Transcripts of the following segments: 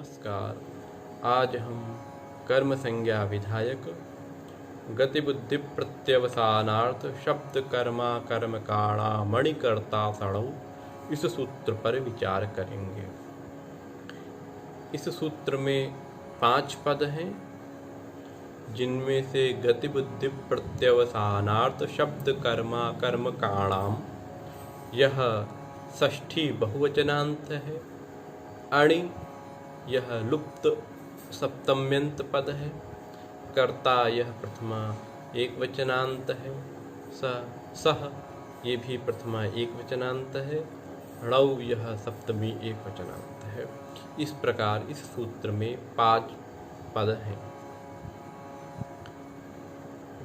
नमस्कार। आज हम कर्म संज्ञा विधायक गतिबुद्धि प्रत्यवसानार्थ शब्द कर्मा कर्म काणा मणिकर्ता सणौ इस सूत्र पर विचार करेंगे। इस सूत्र में 5 पद हैं, जिनमें से गतिबुद्धि प्रत्यवसानार्थ शब्द कर्मा कर्म काणाम यह षष्ठी बहुवचनांत है। अणि यह लुप्त सप्तम्यंत पद है। कर्ता यह प्रथमा एक वचनांत है। सह ये भी प्रथमा एक वचनांत है। णौ यह सप्तमी एक वचनांत है। इस प्रकार इस सूत्र में 5 पद हैं।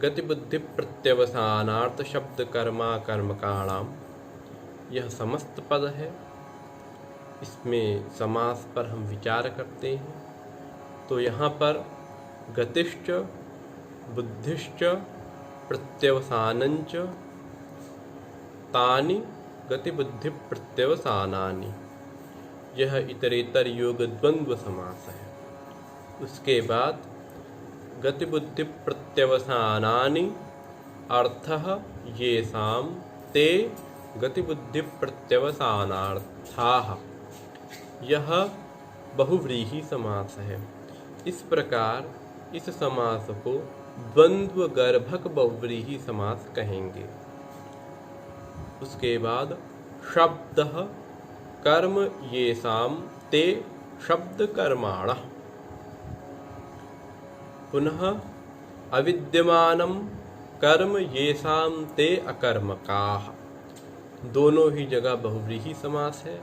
गतिबुद्धि प्रत्यवसानार्थ शब्द कर्मा कर्मकाणाम यह समस्त पद है। इसमें समास पर हम विचार करते हैं। तो यहाँ पर गतिश्च बुद्धिश्च प्रत्यवसानंच तानि गतिबुद्धि प्रत्यवसानानि यह इतरेतर योग द्वंद्व समास है। उसके बाद गतिबुद्धि प्रत्यवसानानि अर्थः येषां ते गतिबुद्धि प्रत्यवसानार्थाः यह बहुव्रीहि समास है। इस प्रकार इस समास को द्वंद्व गर्भक बहुव्रीहि समास कहेंगे। उसके बाद शब्दः कर्म येषां ते शब्द कर्माणः पुनः अविद्यमानं कर्म येषां ते अकर्मकाः दोनों ही जगह बहुव्रीहि समास है।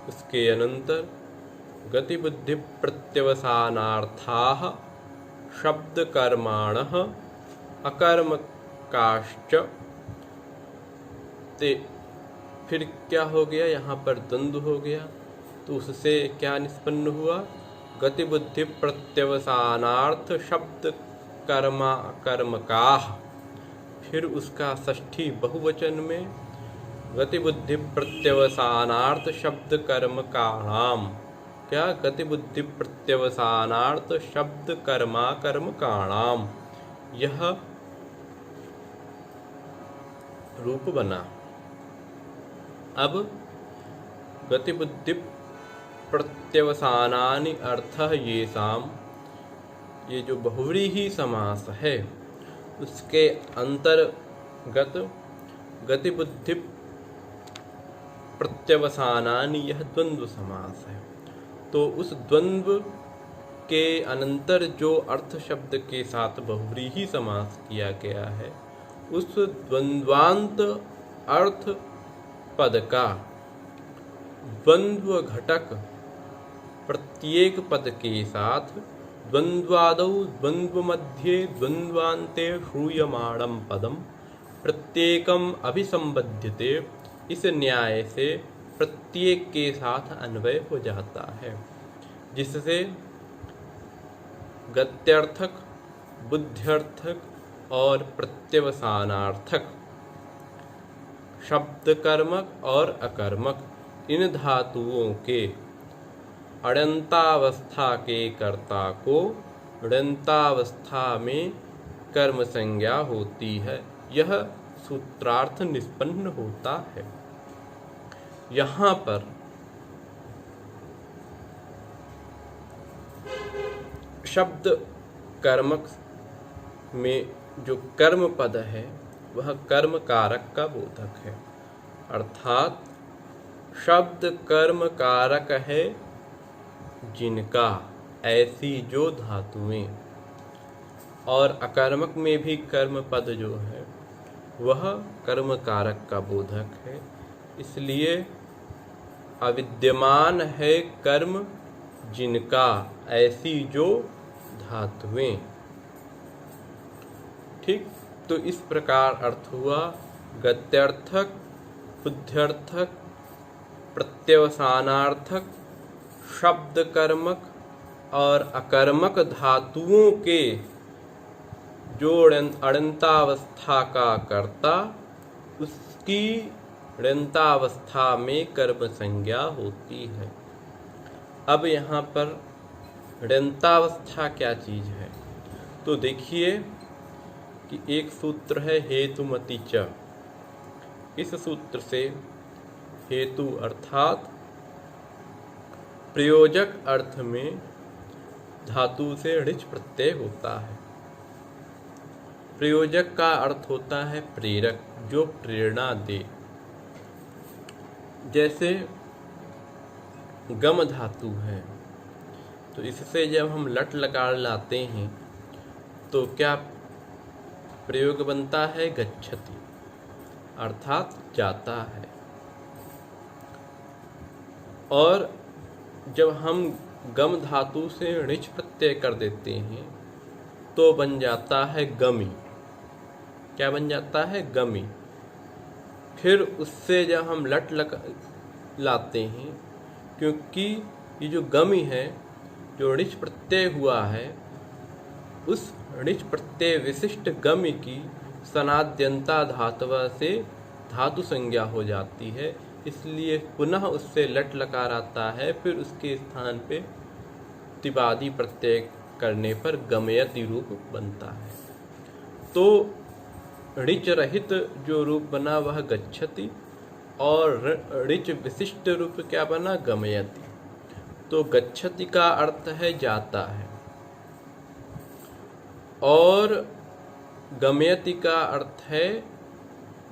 उसके अनंतर गतिबुद्धि प्रत्यवसानार्थाः शब्द कर्माणः अकर्मकाश्च ते फिर क्या हो गया, यहाँ पर द्वंद्व हो गया। तो उससे क्या निष्पन्न हुआ, गतिबुद्धि प्रत्यवसानार्थ शब्द कर्मा कर्मकाः। फिर उसका षष्ठी बहुवचन में गतिबुद्धि प्रत्यवसानार्थ शब्द कर्म काणाम क्या, गतिबुद्धि प्रत्यवसानार्थ शब्द कर्मा कर्म काणाम यह रूप बना। अब गतिबुद्धि प्रत्यवसानानि अर्थः येषां ये जो बहुव्रीहि समास है उसके अंतर्गत गतिबुद्धि प्रत्यवसानानि यह द्वंद्व समास है। तो उस द्वंद्व के अनंतर जो अर्थ शब्द के साथ बहुव्रीहि समास किया गया है उस द्वंद्वांत अर्थ पद का द्वंद्व घटक प्रत्येक पद के साथ द्वंद्वादौ द्वंद्व मध्ये द्वंद्वान्ते श्रूयमाणं पदम प्रत्येकम अभिसंबध्यते। इस न्याय से प्रत्येक के साथ अन्वय हो जाता है, जिससे गत्यर्थक, बुद्ध्यर्थक और प्रत्यवसानार्थक शब्द कर्मक और अकर्मक इन धातुओं के अण्यन्तावस्था के कर्ता को ण्यन्तावस्था में कर्म संज्ञा होती है। यह सूत्रार्थ निष्पन्न होता है। यहाँ पर शब्द कर्मक में जो कर्म पद है वह कर्म कारक का बोधक है। अर्थात शब्द कर्म कारक है जिनका ऐसी जो धातुएं, और अकर्मक में भी कर्म पद जो है वह कर्म कारक का बोधक है। इसलिए अविद्यमान है कर्म जिनका ऐसी जो धातुएं। ठीक, तो इस प्रकार अर्थ हुआ गत्यर्थक, बुद्ध्यर्थक, प्रत्यवसानार्थक, शब्द कर्मक और अकर्मक धातुओं के जो अण्यन्तावस्था का कर्ता उसकी ण्यन्तावस्था में कर्म संज्ञा होती है। अब यहाँ पर ऋणतावस्था क्या चीज है? तो देखिए कि एक सूत्र है हेतुमति च। इस सूत्र से हेतु अर्थात प्रयोजक अर्थ में धातु से ऋच प्रत्यय होता है। प्रयोजक का अर्थ होता है प्रेरक, जो प्रेरणा दे। जैसे गम धातु है, तो इससे जब हम लट लकार लाते हैं तो क्या प्रयोग बनता है? गच्छति, अर्थात जाता है। और जब हम गम धातु से ऋच प्रत्यय कर देते हैं तो बन जाता है गमी। क्या बन जाता है? गमी। फिर उससे जब हम लट लाते हैं, क्योंकि ये जो गमी है, जो ऋच प्रत्यय हुआ है, उस ऋच प्रत्यय विशिष्ट गमी की सनाद्यंता धातव से धातु संज्ञा हो जाती है, इसलिए पुनः उससे लट लकार आता है। फिर उसके स्थान पे तिबादी प्रत्यय करने पर गमयति रूप बनता है। तो ऋच रहित जो रूप बना वह गच्छति, और ऋच विशिष्ट रूप क्या बना? गमयति। तो गच्छति का अर्थ है जाता है, और गमयति का अर्थ है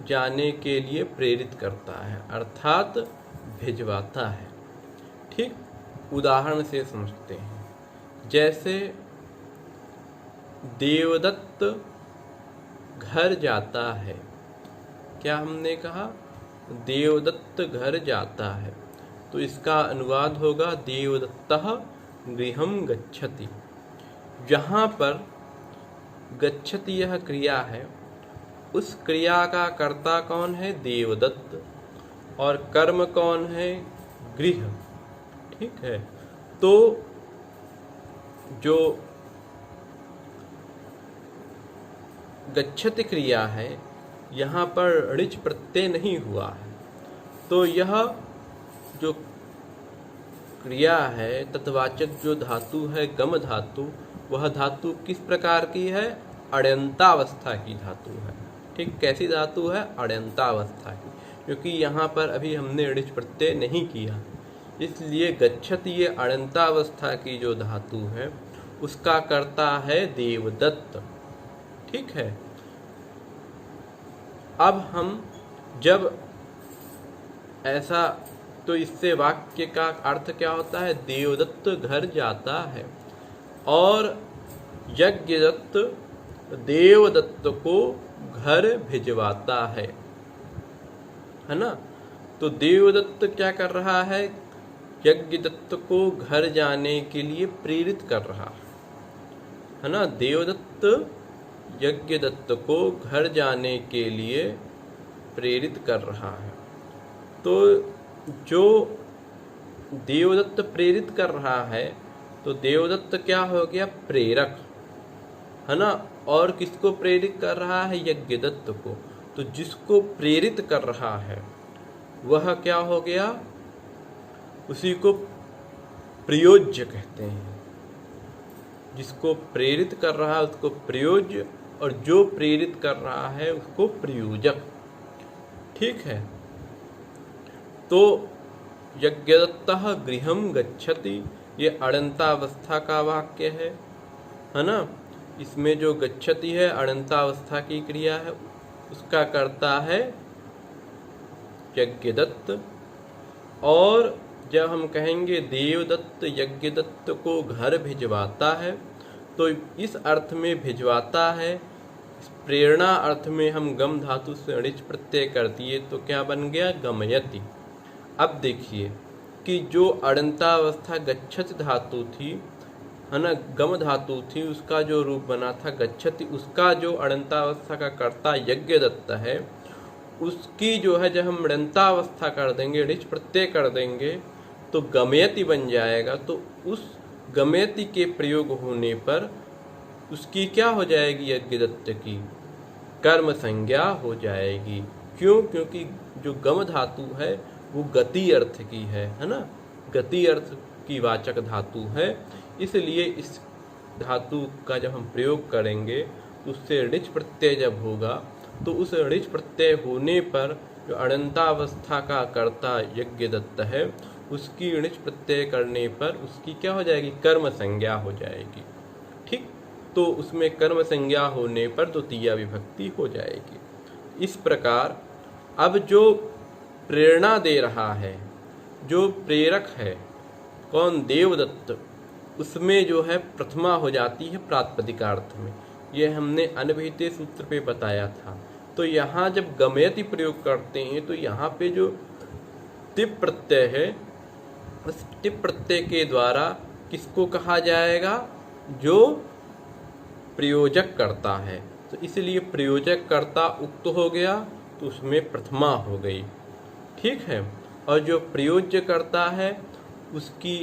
जाने के लिए प्रेरित करता है, अर्थात भिजवाता है। ठीक, उदाहरण से समझते हैं। जैसे देवदत्त घर जाता है। क्या हमने कहा? देवदत्त घर जाता है। तो इसका अनुवाद होगा देवदत्तः गृहं गच्छति। जहाँ पर गच्छति यह क्रिया है, उस क्रिया का कर्ता कौन है? देवदत्त। और कर्म कौन है? गृह। ठीक है। तो जो गच्छति क्रिया है, यहाँ पर ऋच प्रत्यय नहीं हुआ है। तो यह जो क्रिया है, तत्वाचक जो धातु है गम धातु, वह धातु किस प्रकार की है? अण्यन्तावस्था की धातु है। ठीक, कैसी धातु है? अण्यन्तावस्था की, क्योंकि यहाँ पर अभी हमने ऋच प्रत्यय नहीं किया, इसलिए गच्छति ये अण्यन्तावस्था की जो धातु है उसका कर्ता है देवदत्त। ठीक है। अब हम जब ऐसा, तो इससे वाक्य का अर्थ क्या होता है? देवदत्त घर जाता है, और यज्ञदत्त देवदत्त को घर भिजवाता है ना? तो देवदत्त क्या कर रहा है? यज्ञदत्त को घर जाने के लिए प्रेरित कर रहा है ना? देवदत्त यज्ञदत्त को घर जाने के लिए प्रेरित कर रहा है। तो जो देवदत्त प्रेरित कर रहा है, तो देवदत्त क्या हो गया? प्रेरक, है ना? और किसको प्रेरित कर रहा है? यज्ञदत्त को। तो जिसको प्रेरित कर रहा है वह क्या हो गया? उसी को प्रयोज्य कहते हैं। जिसको प्रेरित कर रहा है उसको प्रयोज्य, और जो प्रेरित कर रहा है उसको प्रयोजक। ठीक है। तो यज्ञदत्तः गृहं गच्छति, ये अण्यन्तावस्था का वाक्य है ना? इसमें जो गच्छति है अण्यन्तावस्था की क्रिया है, उसका कर्ता है यज्ञदत्त। और जब हम कहेंगे देवदत्त यज्ञदत्त को घर भिजवाता है, तो इस अर्थ में भिजवाता है, इस प्रेरणा अर्थ में हम गम धातु से ऋच प्रत्यय कर दिए तो क्या बन गया? गमयति। अब देखिए कि जो अण्यन्तावस्था गच्छति धातु थी, है ना, गम धातु थी, उसका जो रूप बना था गच्छति, उसका जो अण्यन्तावस्था का कर्ता यज्ञदत्त है, उसकी जो है जब हम ऋणतावस्था कर देंगे, ऋच प्रत्यय कर देंगे, तो गमयति बन जाएगा। तो उस गमयति के प्रयोग होने पर उसकी क्या हो जाएगी? यज्ञदत्त की कर्म संज्ञा हो जाएगी। क्यों? क्योंकि जो गम धातु है वो गति अर्थ की है ना? गति अर्थ की वाचक धातु है, इसलिए इस धातु का जब हम प्रयोग करेंगे तो उससे ऋच प्रत्यय जब होगा तो उस ऋच प्रत्यय होने पर जो अणंतावस्था का कर्ता यज्ञदत्त है उसकी ऋच प्रत्यय करने पर उसकी क्या हो जाएगी, कर्म संज्ञा हो जाएगी। ठीक, तो उसमें कर्म संज्ञा होने पर द्वितीया विभक्ति हो जाएगी। इस प्रकार अब जो प्रेरणा दे रहा है, जो प्रेरक है कौन, देवदत्त, उसमें जो है प्रथमा हो जाती है प्रातिपदिकार्थ में। यह हमने अनभिहिते सूत्र पे बताया था। तो यहाँ जब गमयति प्रयोग करते हैं तो यहाँ पे जो टिप प्रत्यय है उस टिप प्रत्यय के द्वारा किसको कहा जाएगा, जो प्रयोजक करता है। तो इसलिए प्रयोजक कर्ता उक्त हो गया तो उसमें प्रथमा हो गई। ठीक है, और जो प्रयोज्य करता है उसकी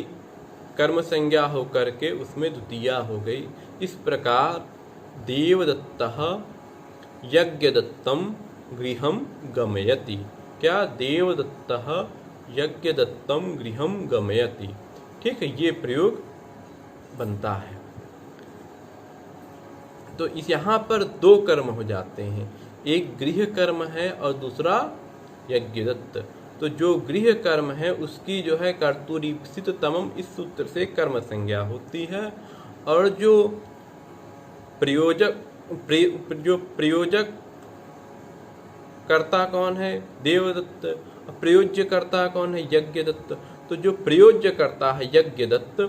कर्म संज्ञा हो करके उसमें द्वितीया हो गई। इस प्रकार देवदत्तः यज्ञदत्तम गृहम गमयति। क्या, देवदत्तः यज्ञदत्तम गृहम गमयति। ठीक है, ये प्रयोग बनता है। तो इस यहाँ पर दो कर्म हो जाते हैं, एक गृह कर्म है और दूसरा यज्ञदत्त। तो जो गृह कर्म है उसकी जो है कर्तुरीप्सित तमम इस सूत्र से कर्म संज्ञा होती है, और जो प्रयोजक कर्ता कौन है, देवदत्त, प्रयोज्य कर्ता कौन है, यज्ञदत्त। तो जो प्रयोज्य करता है यज्ञदत्त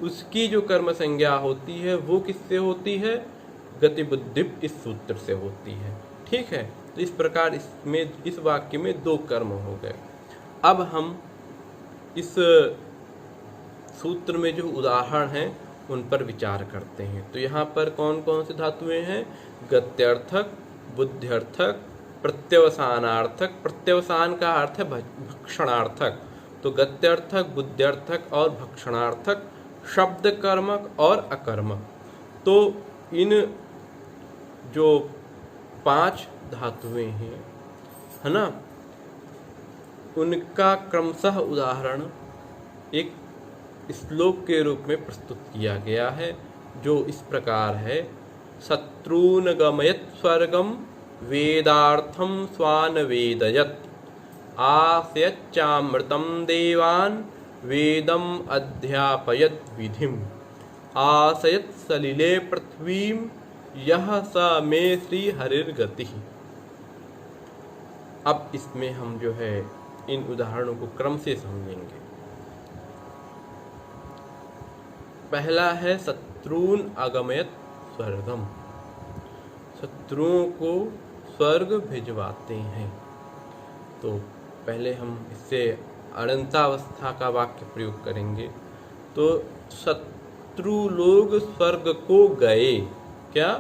उसकी जो कर्म संज्ञा होती है वो किससे होती है, गतिबुद्धि इस सूत्र से होती है। ठीक है, तो इस प्रकार इसमें इस वाक्य में दो कर्म हो गए। अब हम इस सूत्र में जो उदाहरण हैं उन पर विचार करते हैं। तो यहाँ पर कौन कौन से धातुएं हैं, गत्यर्थक, बुद्ध्यर्थक, प्रत्यवसानार्थक। प्रत्यवसान का अर्थ है भक्षणार्थक। तो गत्यर्थक, बुद्ध्यर्थक और भक्षणार्थक शब्द कर्मक और अकर्मक। तो इन जो 5 धातुएं हैं, है ना, उनका क्रमशः उदाहरण एक श्लोक के रूप में प्रस्तुत किया गया है, जो इस प्रकार है। शत्रून गमयत स्वर्गम वेदार्थम स्वान वेदयत आसयच्चामृतम देवान वेदम अध्यापयत विधिम आसयत सलिले पृथ्वीम यह स मे श्री हरिर्गति। अब इसमें हम जो है इन उदाहरणों को क्रम से समझेंगे। पहला है शत्रून अगमयत स्वर्गम, शत्रुओं को स्वर्ग भिजवाते हैं। तो पहले हम इससे अनंतावस्था का वाक्य प्रयोग करेंगे। तो शत्रु लोग स्वर्ग को गए। क्या,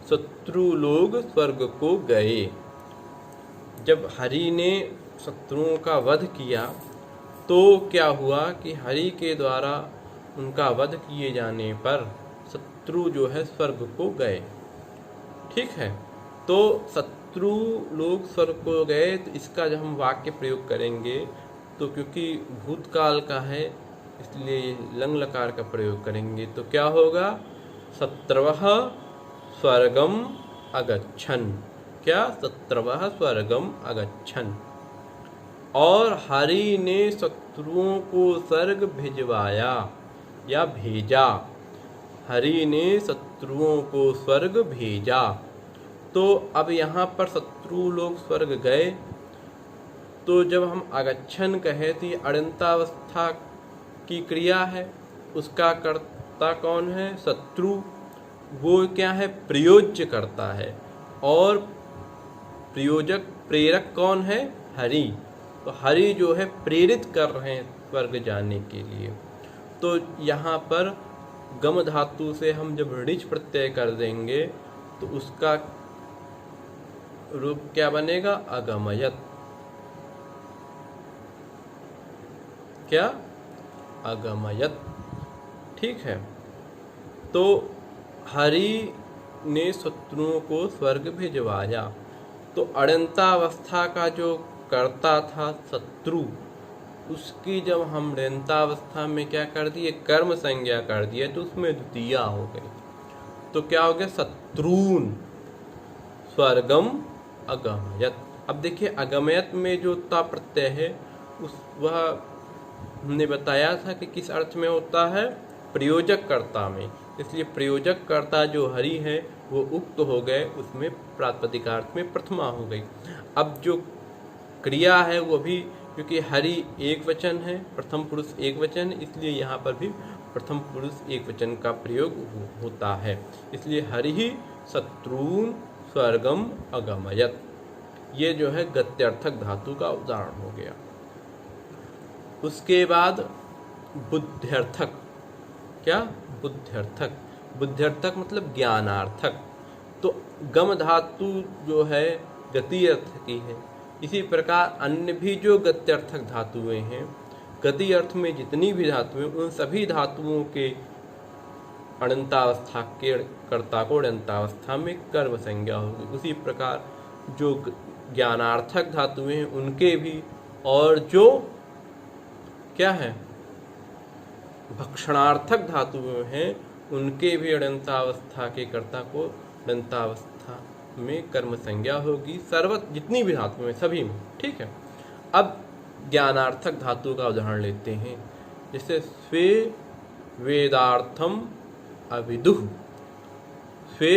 शत्रु लोग स्वर्ग को गए। जब हरि ने शत्रुओं का वध किया तो क्या हुआ कि हरि के द्वारा उनका वध किए जाने पर शत्रु जो है स्वर्ग को गए। ठीक है, तो शत्रु लोग स्वर्ग को गए। तो इसका जब हम वाक्य प्रयोग करेंगे तो क्योंकि भूतकाल का है इसलिए लंग लकार का प्रयोग करेंगे। तो क्या होगा, शत्रवः स्वर्गम अगच्छन्। क्या, शत्रवः स्वर्गम अगच्छन्। और हरि ने शत्रुओं को स्वर्ग भिजवाया या भेजा। हरि ने शत्रुओं को स्वर्ग भेजा। तो अब यहाँ पर शत्रु लोग स्वर्ग गए। तो जब हम अगच्छन् कहे तो ये अड़ंतावस्था की क्रिया है, उसका कर्ता कौन है, शत्रु। वो क्या है, प्रयोज्य करता है, और प्रयोजक प्रेरक कौन है, हरि। तो हरि जो है प्रेरित कर रहे हैं स्वर्ग जाने के लिए। तो यहाँ पर गम धातु से हम जब ऋच प्रत्यय कर देंगे तो उसका रूप क्या बनेगा, अगमयत। क्या, अगमयत। ठीक है, तो हरि ने शत्रुओं को स्वर्ग भिजवाया। तो अड़ंतावस्था का जो कर्ता था शत्रु, उसकी जब हम ऋणतावस्था में क्या कर दिए, कर्म संज्ञा कर दिए, तो उसमें द्वितीया हो गई। तो क्या हो गया, शत्रुन स्वर्गम अगमयत। अब देखिए अगमयत में जो ता प्रत्यय है वह हमने बताया था कि किस अर्थ में होता है, प्रयोजक कर्ता में। इसलिए प्रयोजक कर्ता जो हरि है वो उक्त हो गए, उसमें प्रातिपदिकार्थ में प्रथमा हो गई। अब जो क्रिया है वो भी, क्योंकि हरि एक वचन है, प्रथम पुरुष एक वचन, इसलिए यहाँ पर भी प्रथम पुरुष एक वचन का प्रयोग होता है। इसलिए हरि ही शत्रुन स्वर्गम अगमयत, ये जो है गत्यर्थक धातु का उदाहरण हो गया। उसके बाद बुद्ध्यर्थक, क्या, बुद्ध्यर्थक, बुद्ध्यर्थक मतलब ज्ञानार्थक। तो गम धातु जो है गति अर्थ की है। इसी प्रकार अन्य भी जो गत्यर्थक धातुएं हैं, गति अर्थ में जितनी भी धातुएं, उन सभी धातुओं के अणंतावस्था के कर्ता को अणंतावस्था में कर्म संज्ञा होगी। उसी प्रकार जो ज्ञानार्थक धातुएं हैं उनके भी, और जो क्या है भक्षणार्थक धातुएं हैं उनके भी अणंतावस्था के कर्ता को अणंतावस्था में कर्म संज्ञा होगी, सर्वत्र जितनी भी धातुएं सभी में। ठीक है, अब ज्ञानार्थक धातु का उदाहरण लेते हैं, जैसे स्वे वेदार्थम अविदुः, स्वे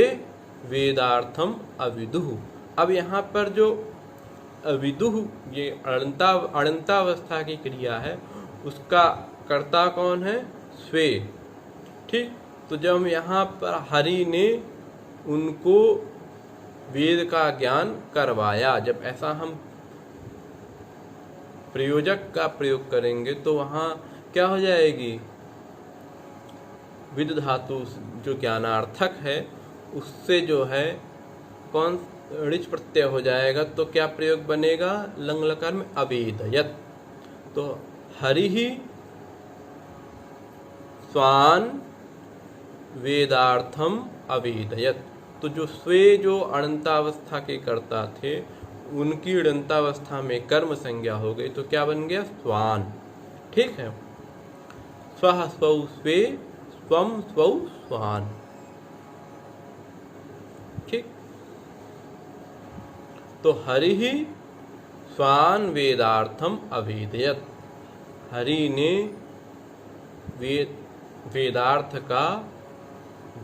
वेदार्थम अविदुः। अब यहाँ पर जो अविदुः ये अणंतावस्था की क्रिया है, उसका कर्ता कौन है, स्वे। ठीक, तो जब हम यहाँ पर हरि ने उनको वेद का ज्ञान करवाया, जब ऐसा हम प्रयोजक का प्रयोग करेंगे तो वहाँ क्या हो जाएगी, विद धातु जो ज्ञानार्थक है उससे जो है कौन ऋच प्रत्यय हो जाएगा, तो क्या प्रयोग बनेगा, लंग लकार में अवेदयत। तो हरि ही स्वान वेदार्थम अवेदयत। तो जो स्वे जो अणंतावस्था के कर्ता थे उनकी अणंतावस्था में कर्म संज्ञा हो गई, तो क्या बन गया, स्वान। ठीक है, स्वः स्वौ स्वे स्वम स्वौ स्वान। ठीक, तो हरि ही स्वान वेदार्थम अवेदयत, हरि ने वेदार्थ का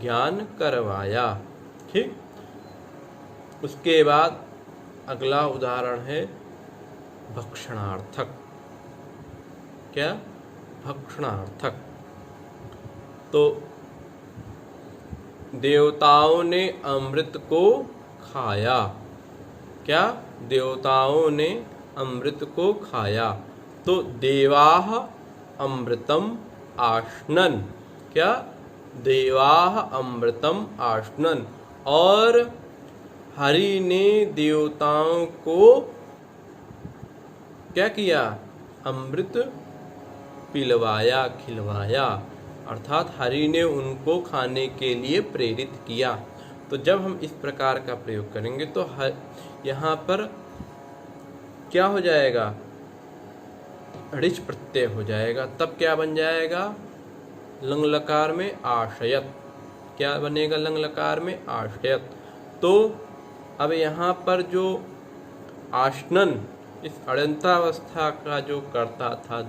ज्ञान करवाया। ठीक, उसके बाद अगला उदाहरण है भक्षणार्थक। क्या, भक्षणार्थक। तो देवताओं ने अमृत को खाया, क्या, देवताओं ने अमृत को खाया। तो देवाः अमृतम आश्नन, क्या, देवाः अमृतम आश्नन। और हरि ने देवताओं को क्या किया, अमृत पिलवाया, खिलवाया, अर्थात हरि ने उनको खाने के लिए प्रेरित किया। तो जब हम इस प्रकार का प्रयोग करेंगे तो यहाँ पर क्या हो जाएगा, ऋच प्रत्यय हो जाएगा। तब क्या बन जाएगा, लंग लकार में आश्रयत। क्या बनेगा, लंग लकार में आश्रयत। तो अब यहाँ पर जो आश्नन, इस अड़ंतावस्था का जो कर्ता था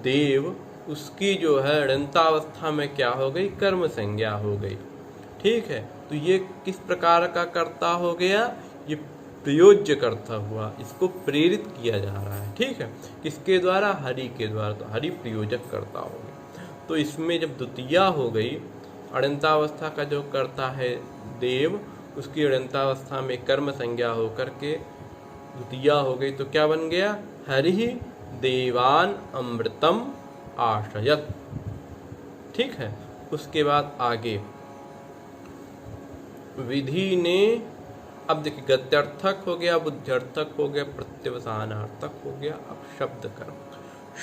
देव, उसकी जो है अड़ंतावस्था में क्या हो गई, कर्म संज्ञा हो गई। ठीक है, तो ये किस प्रकार का कर्ता हो गया, ये प्रयोज्य कर्ता हुआ, इसको प्रेरित किया जा रहा है। ठीक है, किसके द्वारा, हरि के द्वारा। तो हरि प्रयोजक कर्ता हो गया। तो इसमें जब द्वितीया हो गई, अड़ंतावस्था का जो कर्ता है देव, उसकी अड़ंतावस्था में कर्म संज्ञा होकर के द्वितीया हो गई, तो क्या बन गया, हरि देवान अमृतम आश्रयत। ठीक है, उसके बाद आगे विधि ने, अब देखिए गत्यर्थक हो गया, बुद्ध्यर्थक हो गया, प्रत्यवसानार्थक हो गया। अब शब्द कर्म,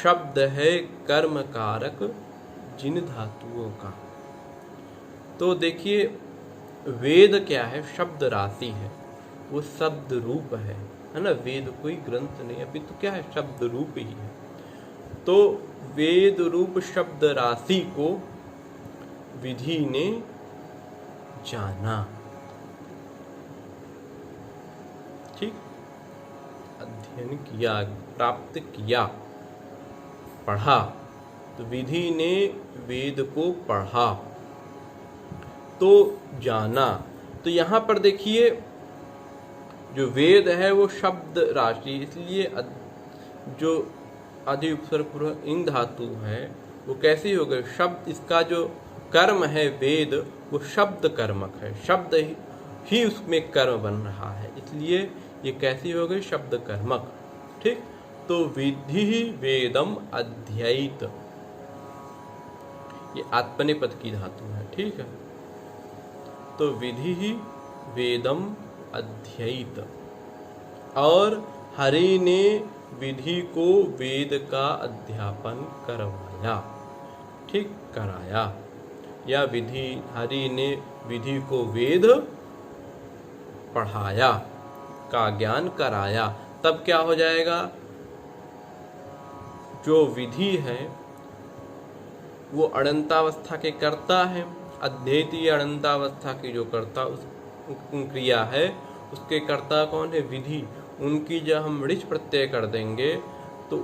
शब्द है कर्म कारक जिन धातुओं का। तो देखिए वेद क्या है, शब्द राशि है, वो शब्द रूप है ना। वेद कोई ग्रंथ नहीं, अभी तो क्या है, शब्द रूप ही है। तो वेद रूप शब्द राशि को विधि ने जाना। ठीक, अध्ययन किया, प्राप्त किया, पढ़ा, तो विधि ने वेद को पढ़ा तो जाना। तो यहाँ पर देखिए जो वेद है वो शब्द राशि, इसलिए जो आदि उपसर्ग पूर्वक इंग धातु है वो कैसी हो गई, शब्द, इसका जो कर्म है वेद वो शब्द कर्मक है, शब्द ही उसमें कर्म बन रहा है, इसलिए ये कैसी हो गई, शब्द कर्मक। ठीक, तो विधि वेदम अध्ययित, ये आत्मनेपद की धातु है। ठीक है, तो विधि वेदम अध्ययित, और हरि ने विधि को वेद का अध्यापन करवाया। ठीक, कराया, या विधि, हरि ने विधि को वेद पढ़ाया, का ज्ञान कराया। तब क्या हो जाएगा, जो विधि है वो अनंतावस्था के कर्ता है, अध्येति अनंतावस्था की जो कर्ता उस क्रिया है उसके कर्ता कौन है, विधि। उनकी जब हम ऋच प्रत्यय कर देंगे तो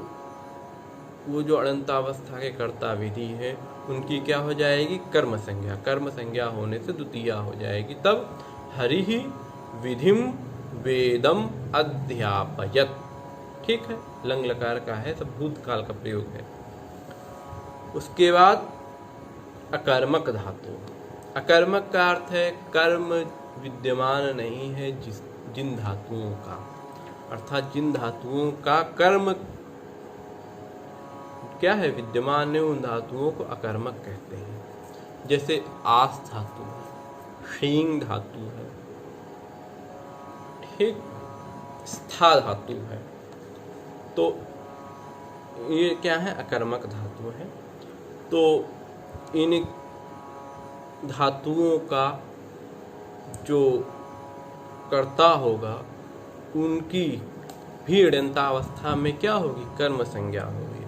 वो जो अनंतावस्था के कर्ता विधि है उनकी क्या हो जाएगी, कर्म संज्ञा। कर्म संज्ञा होने से द्वितीया हो जाएगी। तब हरि ही विधिम वेदम अध्यापयत। ठीक है, लंग लकार का है, सब भूतकाल का प्रयोग है। उसके बाद अकर्मक धातु। अकर्मक का अर्थ है कर्म विद्यमान नहीं है जिन धातुओं का, अर्थात जिन धातुओं का कर्म क्या है, विद्यमान है, उन धातुओं को अकर्मक कहते हैं। जैसे आस धातु है, शींग धातु है, ठीक, स्था धातु है, तो ये क्या है, अकर्मक धातु है। तो इन धातुओं का जो कर्ता होगा उनकी भी ऋणतावस्था में क्या होगी, कर्म संज्ञा होगी।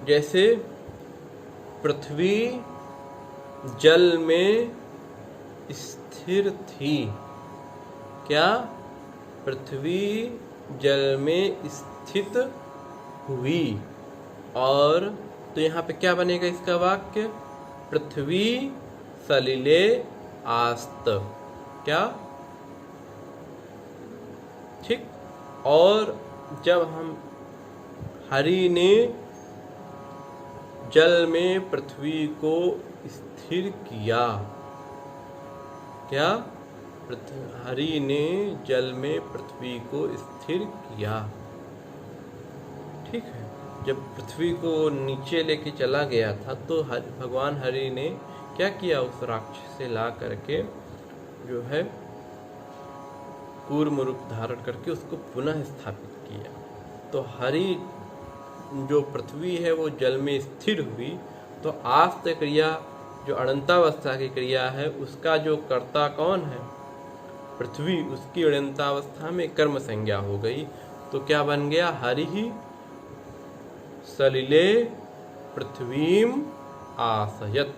जैसे पृथ्वी जल में स्थिर थी, क्या, पृथ्वी जल में स्थित हुई। और तो यहाँ पे क्या बनेगा इसका वाक्य, पृथ्वी सलिले आस्त, क्या, ठीक। और जब हम हरि ने जल में पृथ्वी को स्थिर किया, क्या, हरि ने जल में पृथ्वी को स्थिर किया, ठीक है। जब पृथ्वी को नीचे लेके चला गया था तो भगवान हरि ने क्या किया, उस राक्षस से ला करके जो है कूर्म रूप धारण करके उसको पुनः स्थापित किया। तो हरि जो पृथ्वी है वो जल में स्थिर हुई, तो आस्त क्रिया जो अनंतावस्था की क्रिया है उसका जो कर्ता कौन है, पृथ्वी, उसकी अनंतावस्था में कर्म संज्ञा हो गई। तो क्या बन गया, हरि ही सलिले पृथ्वीम आसयत,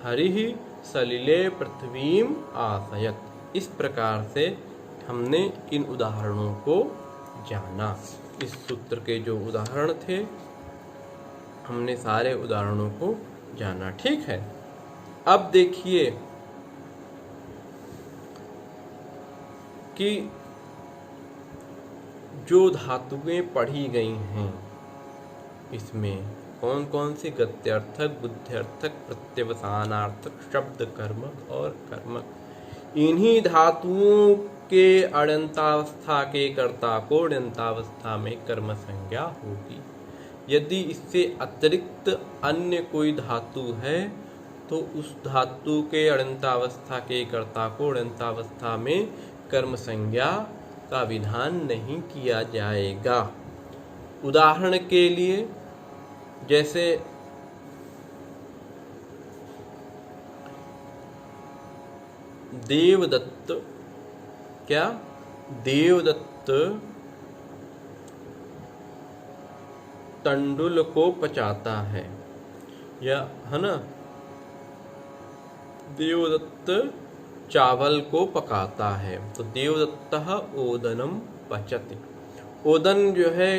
हरि ही सलिले पृथ्वीम आसयत। इस प्रकार से हमने इन उदाहरणों को जाना। इस सूत्र के जो उदाहरण थे हमने सारे उदाहरणों को जाना, ठीक है। अब देखिए कि जो धातुएं पढ़ी गई हैं इसमें कौन कौन सी, गत्यर्थक, बुद्ध्यर्थक, प्रत्यवसानार्थक, शब्द कर्मक और कर्मक। इन्हीं धातुओं के अणंतावस्था के कर्ता को अणंतावस्था में कर्म संज्ञा होगी। यदि इससे अतिरिक्त अन्य कोई धातु है तो उस धातु के अणंतावस्था के कर्ता को अणंतावस्था में कर्म संज्ञा का विधान नहीं किया जाएगा। उदाहरण के लिए जैसे देवदत्त, क्या, देवदत्त तंडुल को पचाता है, या है ना, देवदत्त चावल को पकाता है। तो देवदत्तः ओदनम पचति। ओदन जो है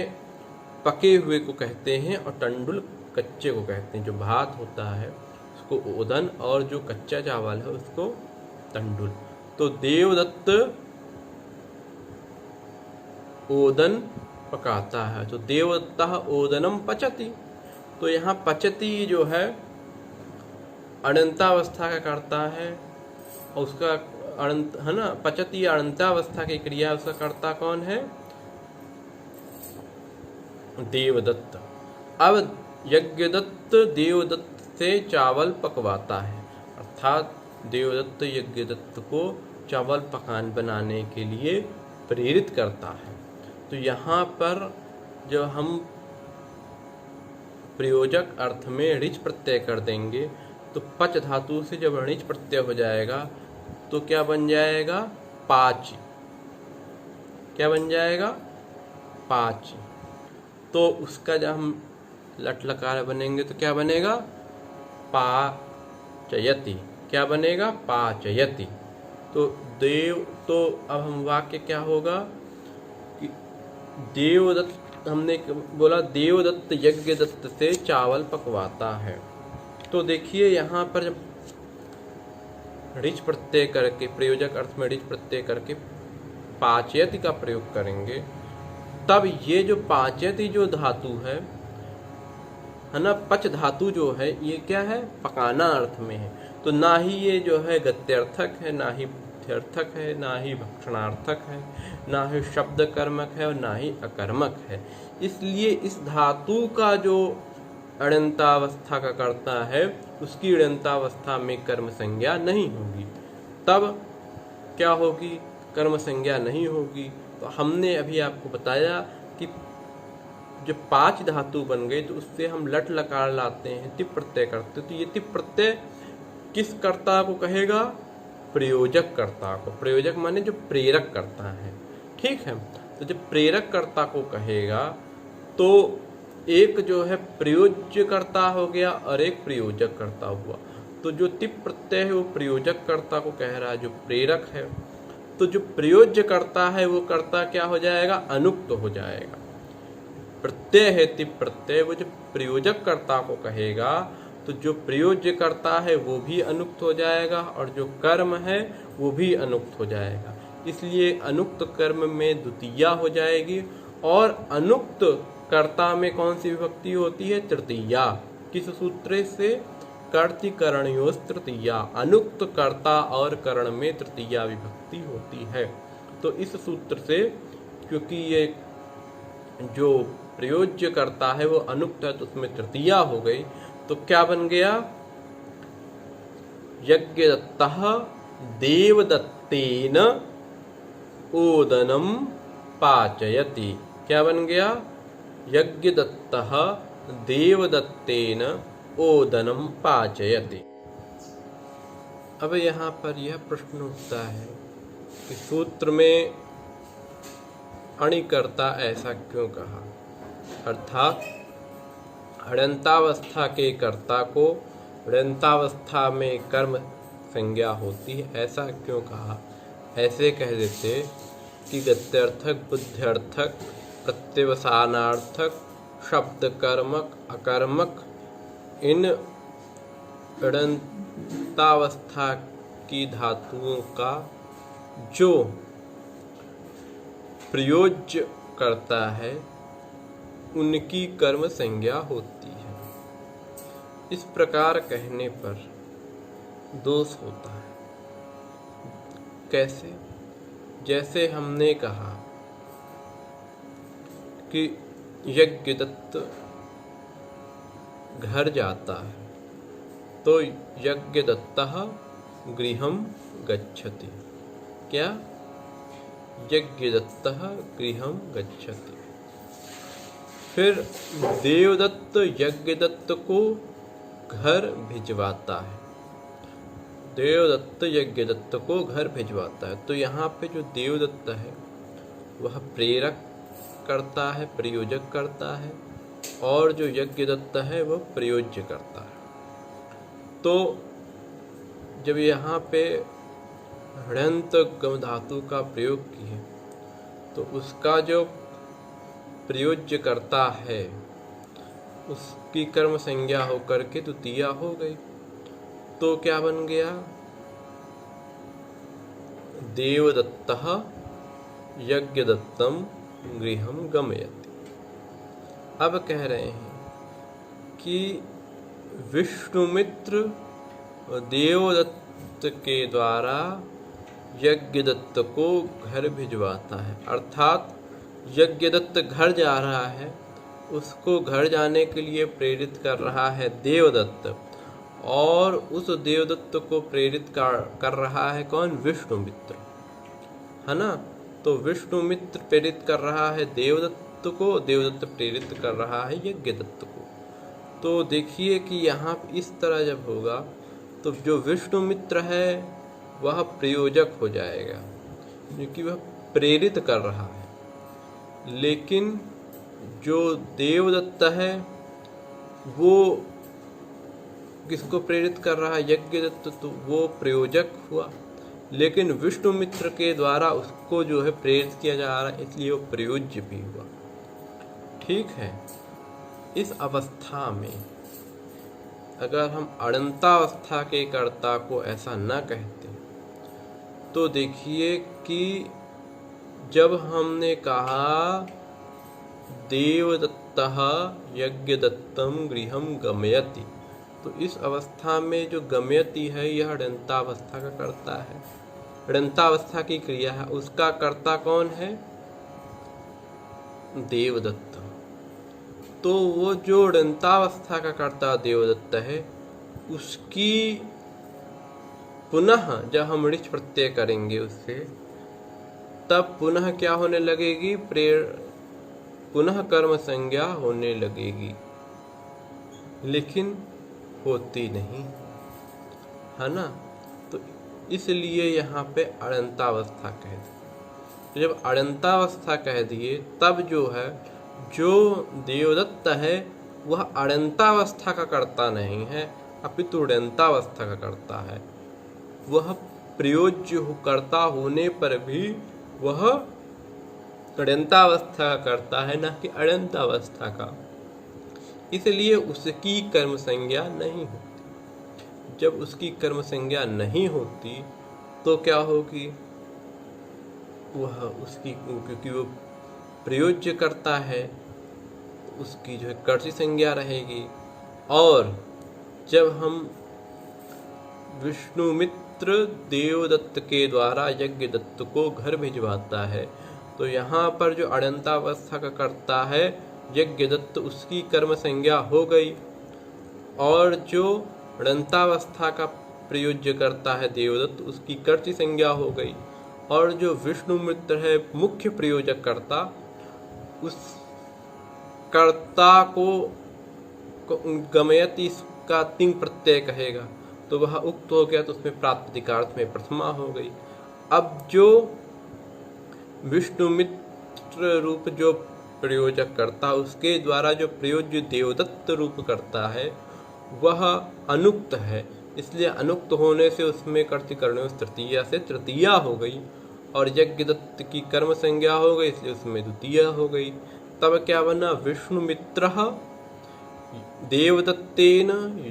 पके हुए को कहते हैं और तंडुल कच्चे को कहते हैं। जो भात होता है उसको ओदन और जो कच्चा चावल है उसको तंडुल। तो देवदत्त ओदन पकाता है, तो देवदत्तः ओदनम पचति। तो यहाँ पचति जो है अनंतावस्था का कर्ता है, और उसका अनंत है ना, पचति अनंतावस्था की क्रिया, उसका कर्ता कौन है? देवदत्त। अब यज्ञदत्त देवदत्त से चावल पकवाता है, अर्थात देवदत्त यज्ञदत्त को चावल पकान बनाने के लिए प्रेरित करता है। तो यहाँ पर जब हम प्रयोजक अर्थ में ऋच प्रत्यय कर देंगे तो पच धातु से जब ऋच प्रत्यय हो जाएगा तो क्या बन जाएगा? पाच। क्या बन जाएगा? पाच। तो उसका जब हम लट लकार बनेंगे तो क्या बनेगा? पाचयति। क्या बनेगा? पाचयति। तो अब हम वाक्य क्या होगा कि देवदत्त, हमने बोला देवदत्त यज्ञदत्त से चावल पकवाता है। तो देखिए यहाँ पर जब ऋच प्रत्यय करके, प्रयोजक अर्थ में ऋच प्रत्यय करके पाचयति का प्रयोग करेंगे, तब ये जो पाचयति जो धातु है ना, पच धातु जो है ये क्या है? पकाना अर्थ में है। तो ना ही ये जो है गत्यर्थक है, ना ही बुद्ध्यर्थक है, ना ही भक्षणार्थक है, ना ही शब्द कर्मक है और ना ही अकर्मक है। इसलिए इस धातु का जो अण्यन्तावस्था का कर्ता है उसकी अण्यन्तावस्था में कर्म संज्ञा नहीं होगी। तब क्या होगी? कर्म संज्ञा नहीं होगी। तो हमने अभी आपको बताया कि जब पांच धातु बन गई तो उससे हम लट लकार लाते हैं, तिप प्रत्यय करते। तो ये तिप प्रत्यय किस कर्ता को कहेगा? प्रयोजक कर्ता को। प्रयोजक माने जो प्रेरक करता है, ठीक है। तो जब प्रेरक कर्ता को कहेगा तो एक जो है प्रयोज्य कर्ता हो गया और एक प्रयोजक कर्ता हुआ। तो जो तिप प्रत्यय है वो प्रयोजक कर्ता को कह रहा है, जो प्रेरक है। तो जो प्रयोज्य कर्ता है वो कर्ता क्या हो जाएगा? अनुक्त हो जाएगा। प्रत्यय है तिप प्रत्यय, वो जो प्रयोजक कर्ता को कहेगा तो जो प्रयोज्य करता है वो भी अनुक्त हो जाएगा और जो कर्म है वो भी अनुक्त हो जाएगा। इसलिए अनुक्त कर्म में द्वितीया हो जाएगी और अनुक्त कर्ता में कौन सी विभक्ति होती है? तृतीया। किस सूत्र से? कर्तिकरणयोस् तृतीया। अनुक्त कर्ता और करण में तृतीया विभक्ति होती है। तो इस सूत्र से, क्योंकि ये जो प्रयोज्य करता है वो अनुक्त है तो उसमें तृतीया हो गई, तो क्या बन गया? यज्ञदत्तः देवदत्तेन ओदनम पाचयति। क्या बन गया? यज्ञदत्तः देवदत्तेन ओदनम पाचयति। अब यहाँ पर यह प्रश्न उठता है कि सूत्र में अणिकर्ता ऐसा क्यों कहा, अर्थात अण्यन्तावस्था के कर्ता को अण्यन्तावस्था में कर्म संज्ञा होती है, ऐसा क्यों कहा? ऐसे कह देते कि गत्यर्थक, बुद्ध्यर्थक, प्रत्यवसानार्थक, शब्द कर्मक, अकर्मक, इन अण्यन्तावस्था की धातुओं का जो प्रयोज्य करता है उनकी कर्म संज्ञा होती है। इस प्रकार कहने पर दोष होता है। कैसे? जैसे हमने कहा कि यज्ञदत्त घर जाता है तो यज्ञदत्तः गृहं गच्छति। क्या? यज्ञदत्तः गृहं गच्छति। फिर देवदत्त यज्ञदत्त को घर भिजवाता है। देवदत्त यज्ञदत्त को घर भिजवाता है। तो यहाँ पे जो देवदत्त है वह प्रेरक करता है, प्रयोजक करता है, और जो यज्ञदत्त है वह प्रयोज्य करता है। तो जब यहाँ पे हृदयंत गम धातु का प्रयोग किए तो उसका जो प्रयोज्य करता है उसकी कर्म संज्ञा होकर के द्वितीया हो गई। तो क्या बन गया? देवदत्तः यज्ञदत्तम गृहम गमयति। अब कह रहे हैं कि विष्णुमित्र देवदत्त के द्वारा यज्ञदत्त को घर भिजवाता है, अर्थात यज्ञदत्त घर जा रहा है, उसको घर जाने के लिए प्रेरित कर रहा है देवदत्त, और उस देवदत्त को प्रेरित कर रहा है कौन? विष्णुमित्र, है ना। तो विष्णुमित्र प्रेरित कर रहा है देवदत्त को, देवदत्त प्रेरित कर रहा है यज्ञदत्त को। तो देखिए कि यहाँ इस तरह जब होगा तो जो विष्णुमित्र है वह प्रयोजक हो जाएगा, क्योंकि वह प्रेरित कर रहा है। लेकिन जो देवदत्त है वो किसको प्रेरित कर रहा है? यज्ञदत्त, तो वो प्रयोजक हुआ। लेकिन विष्णुमित्र के द्वारा उसको जो है प्रेरित किया जा रहा है, इसलिए वो प्रयोज्य भी हुआ। ठीक है। इस अवस्था में अगर हम अड़ंतावस्था के कर्ता को ऐसा न कहते तो देखिए कि जब हमने कहा देवदत्तः यज्ञदत्तम गृहम गमयति, तो इस अवस्था में जो गमयति है यह अड़ंतावस्था का कर्ता है, अड़ंतावस्था की क्रिया है। उसका कर्ता कौन है? देवदत्त। तो वो जो अड़ंतावस्था का कर्ता देवदत्त है उसकी पुनः जब हम ऋच प्रत्यय करेंगे उससे, तब पुनः क्या होने लगेगी? पुनः कर्म संज्ञा होने लगेगी, लेकिन होती नहीं, है ना। तो इसलिए यहाँ पे अड़ंतावस्था कह दी। तो जब अड़ंतावस्था कह दिए तब जो है जो देवदत्त है वह अड़ंतावस्था का कर्ता नहीं है, अपितु अड़ंतावस्था का कर्ता है। वह प्रयोज्य कर्ता होने पर भी वह अड़ंतावस्था का करता है, न कि अड़ंतावस्था का। इसलिए उसकी कर्म संज्ञा नहीं होती। जब उसकी कर्म संज्ञा नहीं होती तो क्या होगी? वह उसकी, क्योंकि वो प्रयोज्य करता है, उसकी जो है कर्षि संज्ञा रहेगी। और जब हम विष्णुमित्र देवदत्त के द्वारा यज्ञदत्त को घर भिजवाता है तो यहाँ पर जो अड़ंतावस्था का कर्ता है यज्ञदत्त, उसकी कर्म संज्ञा हो गई, और जो अड़ंतावस्था का प्रयोज्य करता है देवदत्त, उसकी कर्षि संज्ञा हो गई, और जो विष्णुमित्र है मुख्य प्रयोजक कर्ता, उस कर्ता को गमयति का तिंग प्रत्यय कहेगा, तो वह उक्त हो गया, तो उसमें प्रातिपदिकार्थ में प्रथमा हो गई। अब जो विष्णुमित्र रूप जो प्रयोजक करता, उसके द्वारा जो प्रयोज्य देवदत्त रूप करता है वह अनुक्त है, इसलिए अनुक्त होने से उसमें कर्तिकर्णो तृतीया से तृतीया हो गई, और यज्ञदत्त की कर्म संज्ञा हो गई, इसलिए उसमें द्वितीया हो गई। तब क्या बना? विष्णुमित्रः देवदत्तेन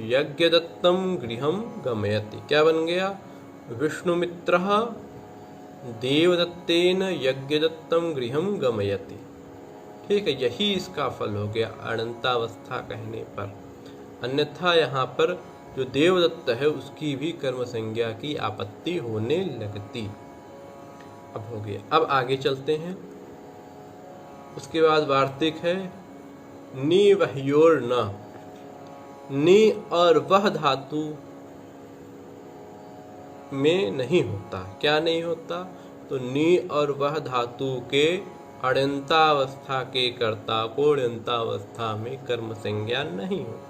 यज्ञदत्तम गृहम गमयति। क्या बन गया? विष्णुमित्रः देवदत्तेन यज्ञदत्तम गृहम गमयति। ठीक है, यही इसका फल हो गया अड़ंतावस्था कहने पर। अन्यथा यहाँ पर जो देवदत्त है उसकी भी कर्म संज्ञा की आपत्ति होने लगती। अब हो गया। अब आगे चलते हैं। उसके बाद वार्तिक है नि वह्योर न। नि और वह धातु में नहीं होता। क्या नहीं होता? तो नि और वह धातु के अड़ंतावस्था के कर्ता को अड़ंतावस्था में कर्म संज्ञा नहीं होती।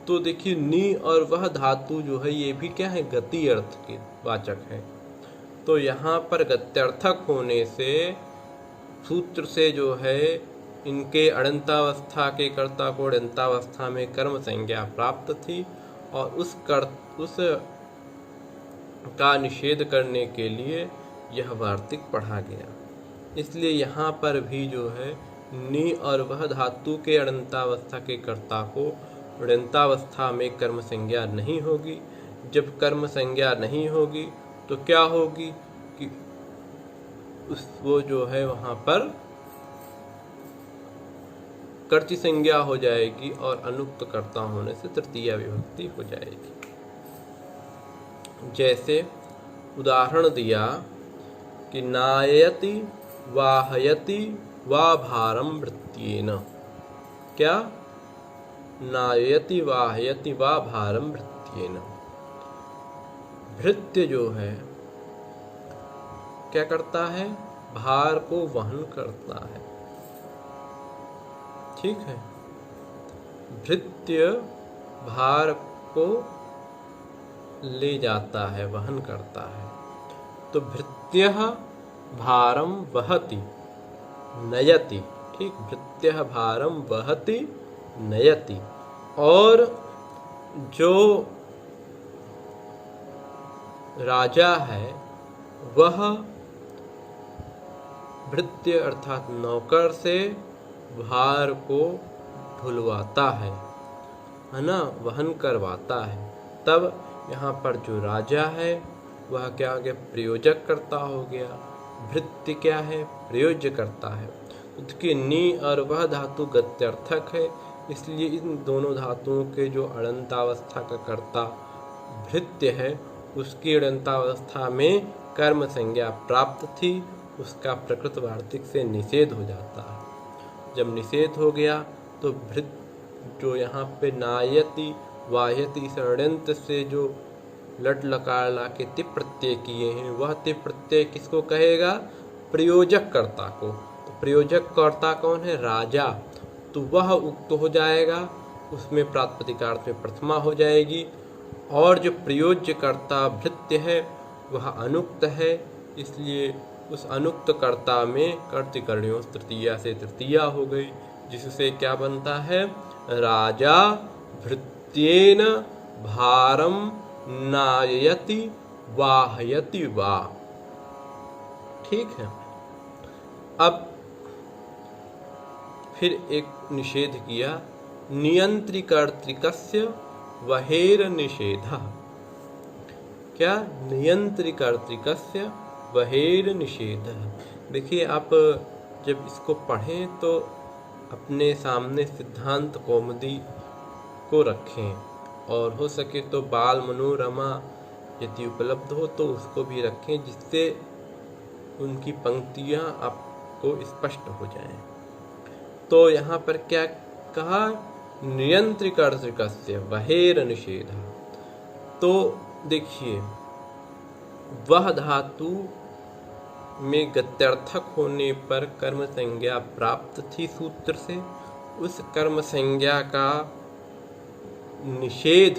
तो देखिए नि और वह धातु जो है ये भी क्या है? गति अर्थ के वाचक है। तो यहाँ पर गत्यर्थक होने से सूत्र से जो है इनके अड़ंतावस्था के कर्ता को अड़ंतावस्था में कर्म संज्ञा प्राप्त थी और उस का निषेध करने के लिए यह वार्तिक पढ़ा गया। इसलिए यहाँ पर भी जो है नि और वह धातु के अड़ंतावस्था के कर्ता को अड़ंतावस्था में कर्म संज्ञा नहीं होगी। जब कर्म संज्ञा नहीं होगी तो क्या होगी कि वो जो है वहाँ पर कर्तृ संज्ञा हो जाएगी और अनुक्त कर्ता होने से तृतीया विभक्ति हो जाएगी। जैसे उदाहरण दिया कि नायति वाहयति वा भारम वृत्त्येन। क्या? नायति वाहयति वा भारम वृत्त्येन। भृत्य जो है क्या करता है? भार को वहन करता है। ठीक है, भृत्य भार को ले जाता है, वहन करता है। तो भृत्यः भारम वहति नयति। ठीक, भृत्यः भारम वहति नयति। और जो राजा है वह भृत्य अर्थात नौकर से भार को ढुलवाता है ना, वहन करवाता है। तब यहाँ पर जो राजा है वह क्या हो गया? प्रयोजक कर्ता हो गया। भृत्य क्या है? प्रयोज्य करता है। उसकी नि और वह धातु गत्यर्थक है, इसलिए इन दोनों धातुओं के जो अड़ंतावस्था का कर्ता भृत्य है उसकी अड़ंतावस्था में कर्म संज्ञा प्राप्त थी, उसका प्रकृत वार्तिक से निषेध हो जाता है। जब निषेध हो गया तो भृत जो यहाँ पे नायति वाह्यति इस अड़ंत से जो लट लकार ला के तिप प्रत्यय किए हैं, वह तिप प्रत्यय किसको कहेगा? प्रयोजक कर्ता को। तो प्रयोजक कर्ता कौन है? राजा। तो वह उक्त हो जाएगा, उसमें प्रातिपदिकार्थ में प्रथमा हो जाएगी। और जो प्रयोज्य कर्ता भृत्य है वह अनुक्त है, इसलिए उस अनुक्त कर्ता में कर्तृकर्णयों तृतीया से तृतीया हो गई, जिससे क्या बनता है? राजा भृत्येन भारम नायति वाहयति वा। ठीक है। अब फिर एक निषेध किया, नियंत्रिकर्तृकस्य वहेर निषेधः। क्या? नियंत्रिकर्तृकस्य वहेर निषेधः। देखिए, आप जब इसको पढ़ें तो अपने सामने सिद्धांत कौमुदी को रखें और हो सके तो बाल मनोरमा यदि उपलब्ध हो तो उसको भी रखें, जिससे उनकी पंक्तियां आपको स्पष्ट हो जाएं। तो यहाँ पर क्या कहा? नियंत्रिकर्तृकस्य वहेर निषेधः। तो देखिए, वह धातु में गत्यर्थक होने पर कर्म संज्ञा प्राप्त थी सूत्र से, उस कर्म संज्ञा का निषेध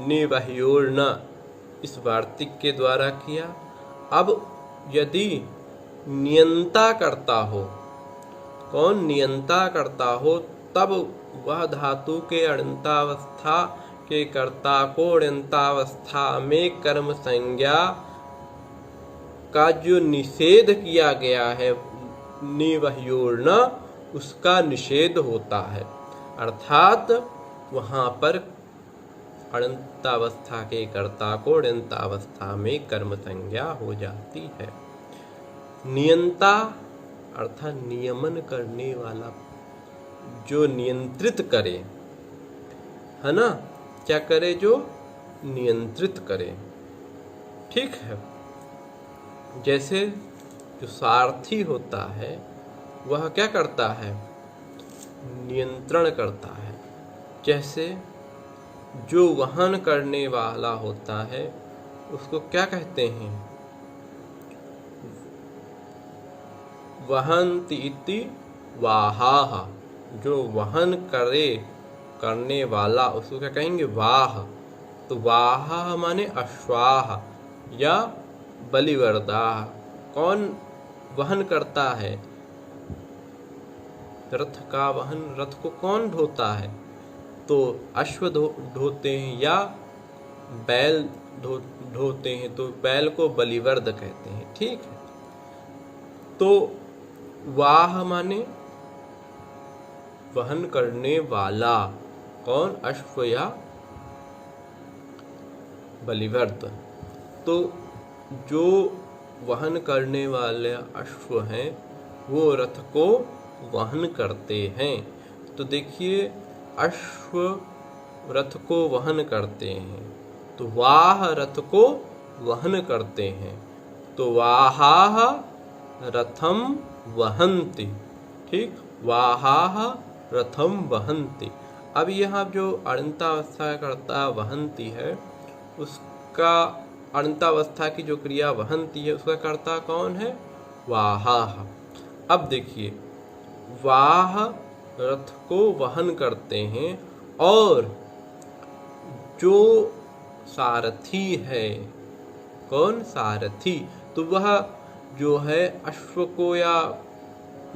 निवह्योर्न इस वार्तिक के द्वारा किया। अब यदि नियंता करता हो, कौन? नियंता करता हो, तब वह धातु के अड़ंतावस्था के कर्ता को अड़ंतावस्था में कर्म संज्ञा का जो निषेध किया गया है निवह्योर्न, उसका निषेध होता है। अर्थात वहाँ पर अड़ंतावस्था के कर्ता को अड़ंतावस्था में कर्म संज्ञा हो जाती है। नियंता अर्थात नियमन करने वाला, जो नियंत्रित करे, है ना? क्या करे? जो नियंत्रित करे। ठीक है। जैसे जो सारथी होता है वह क्या करता है? नियंत्रण करता है। जैसे जो वहन करने वाला होता है उसको क्या कहते हैं? वहन्ति इति वाहाः। जो वहन करने वाला उसको क्या कहेंगे? वाह। तो वाहाः माने अश्वाः या बलिवर्दाः। कौन वहन करता है? रथ का वहन, रथ को कौन ढोता है? तो अश्व ढोते हैं या बैल ढोते हैं, तो बैल को बलिवर्द कहते हैं। ठीक है, तो वाह माने वहन करने वाला, कौन? अश्व या बलिवर्द। तो जो वहन करने वाले अश्व हैं वो रथ को वहन करते हैं। तो देखिए, अश्व रथ को वहन करते हैं, तो वाह रथ को वहन करते हैं, तो वाहाह रथम वहन्ति। ठीक, वाहाह रथम वहन्ति। अब यहाँ जो अणितावस्था का कर्ता वहन्ति है, उसका अणितावस्था की जो क्रिया वहन्ति है उसका कर्ता कौन है? वाहाह। अब देखिए, वाह रथ को वहन करते हैं और जो सारथी है, कौन? सारथी। तो वह जो है अश्व को या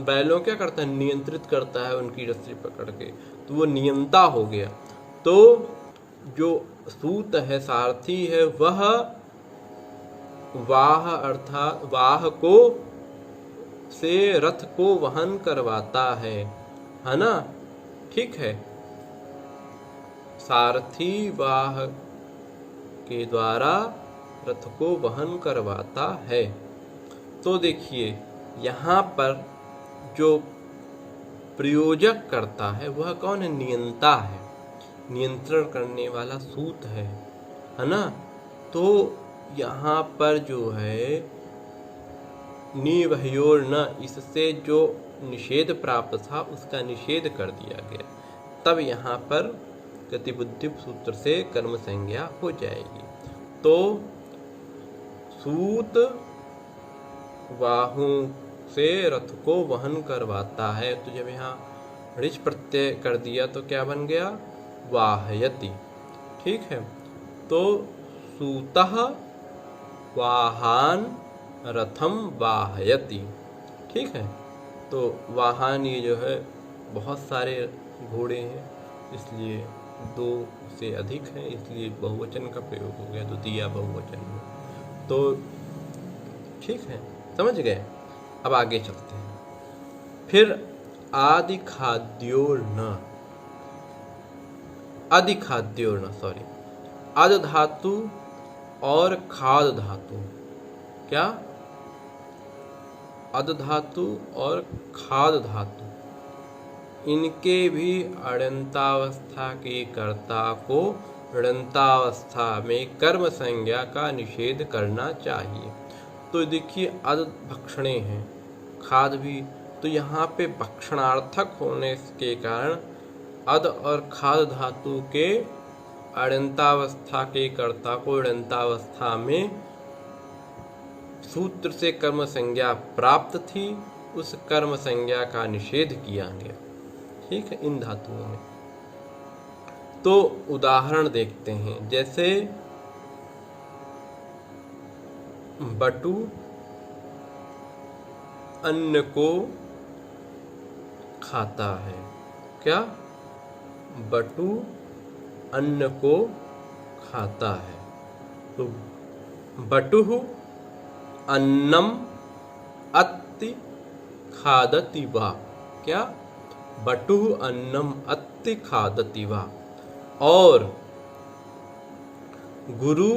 बैलों क्या करता है? नियंत्रित करता है उनकी रस्सी पकड़ के, तो वो नियंता हो गया। तो जो सूत है, सारथी है, वह वाह अर्थात वाह को से रथ को वहन करवाता है ना? ठीक है, सारथी वाह के द्वारा रथ को वहन करवाता है। तो देखिए, यहाँ पर जो प्रयोजक करता है वह कौन है? नियंता है, नियंत्रण करने वाला सूत है ना? तो यहाँ पर जो है निवह्योर न, इससे जो निषेध प्राप्त था उसका निषेध कर दिया गया, तब यहाँ पर गतिबुद्धि सूत्र से कर्म संज्ञा हो जाएगी। तो सूत बाहु से रथ को वहन करवाता है, तो जब यहाँ ऋच प्रत्यय कर दिया तो क्या बन गया? वाहयति। ठीक है, तो सूतः वाहान रथम वाहयति। ठीक है, तो वाहन ये जो है बहुत सारे घोड़े हैं, इसलिए दो से अधिक हैं, इसलिए बहुवचन का प्रयोग हो गया, द्वितीया बहुवचन में। तो ठीक है, समझ गए। अब आगे चलते हैं। फिर आदि खाद्योर न, आदि खाद्योर न, सॉरी, आद धातु और खाद धातु, क्या? अद धातु और खाद धातु, इनके भी अड़ंतावस्था के कर्ता को ऋणतावस्था में कर्म संज्ञा का निषेध करना चाहिए। तो देखिए, अद भक्षणे हैं, खाद भी, तो यहाँ पे भक्षणार्थक होने के कारण अद और खाद धातु के अड़ंतावस्था के कर्ता को ऋणतावस्था में सूत्र से कर्म संज्ञा प्राप्त थी, उस कर्म संज्ञा का निषेध किया गया। ठीक है, इन धातुओं में। तो उदाहरण देखते हैं, जैसे बटु अन्न को खाता है, क्या? बटु अन्न को खाता है, तो बटुः अन्नम अत्ति खादति वा, क्या? बटुः अन्नम अत्ति खादति वा। और गुरु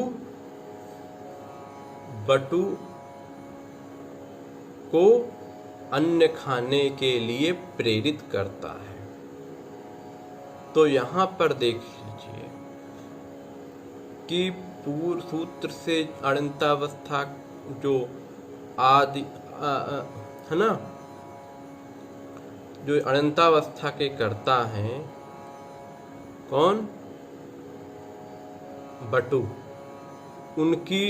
बटु को अन्न खाने के लिए प्रेरित करता है। तो यहाँ पर देख लीजिए कि पूर्व सूत्र से अणंतावस्था जो आदि है ना, जो अणंतावस्था के कर्ता हैं, कौन? बटु, उनकी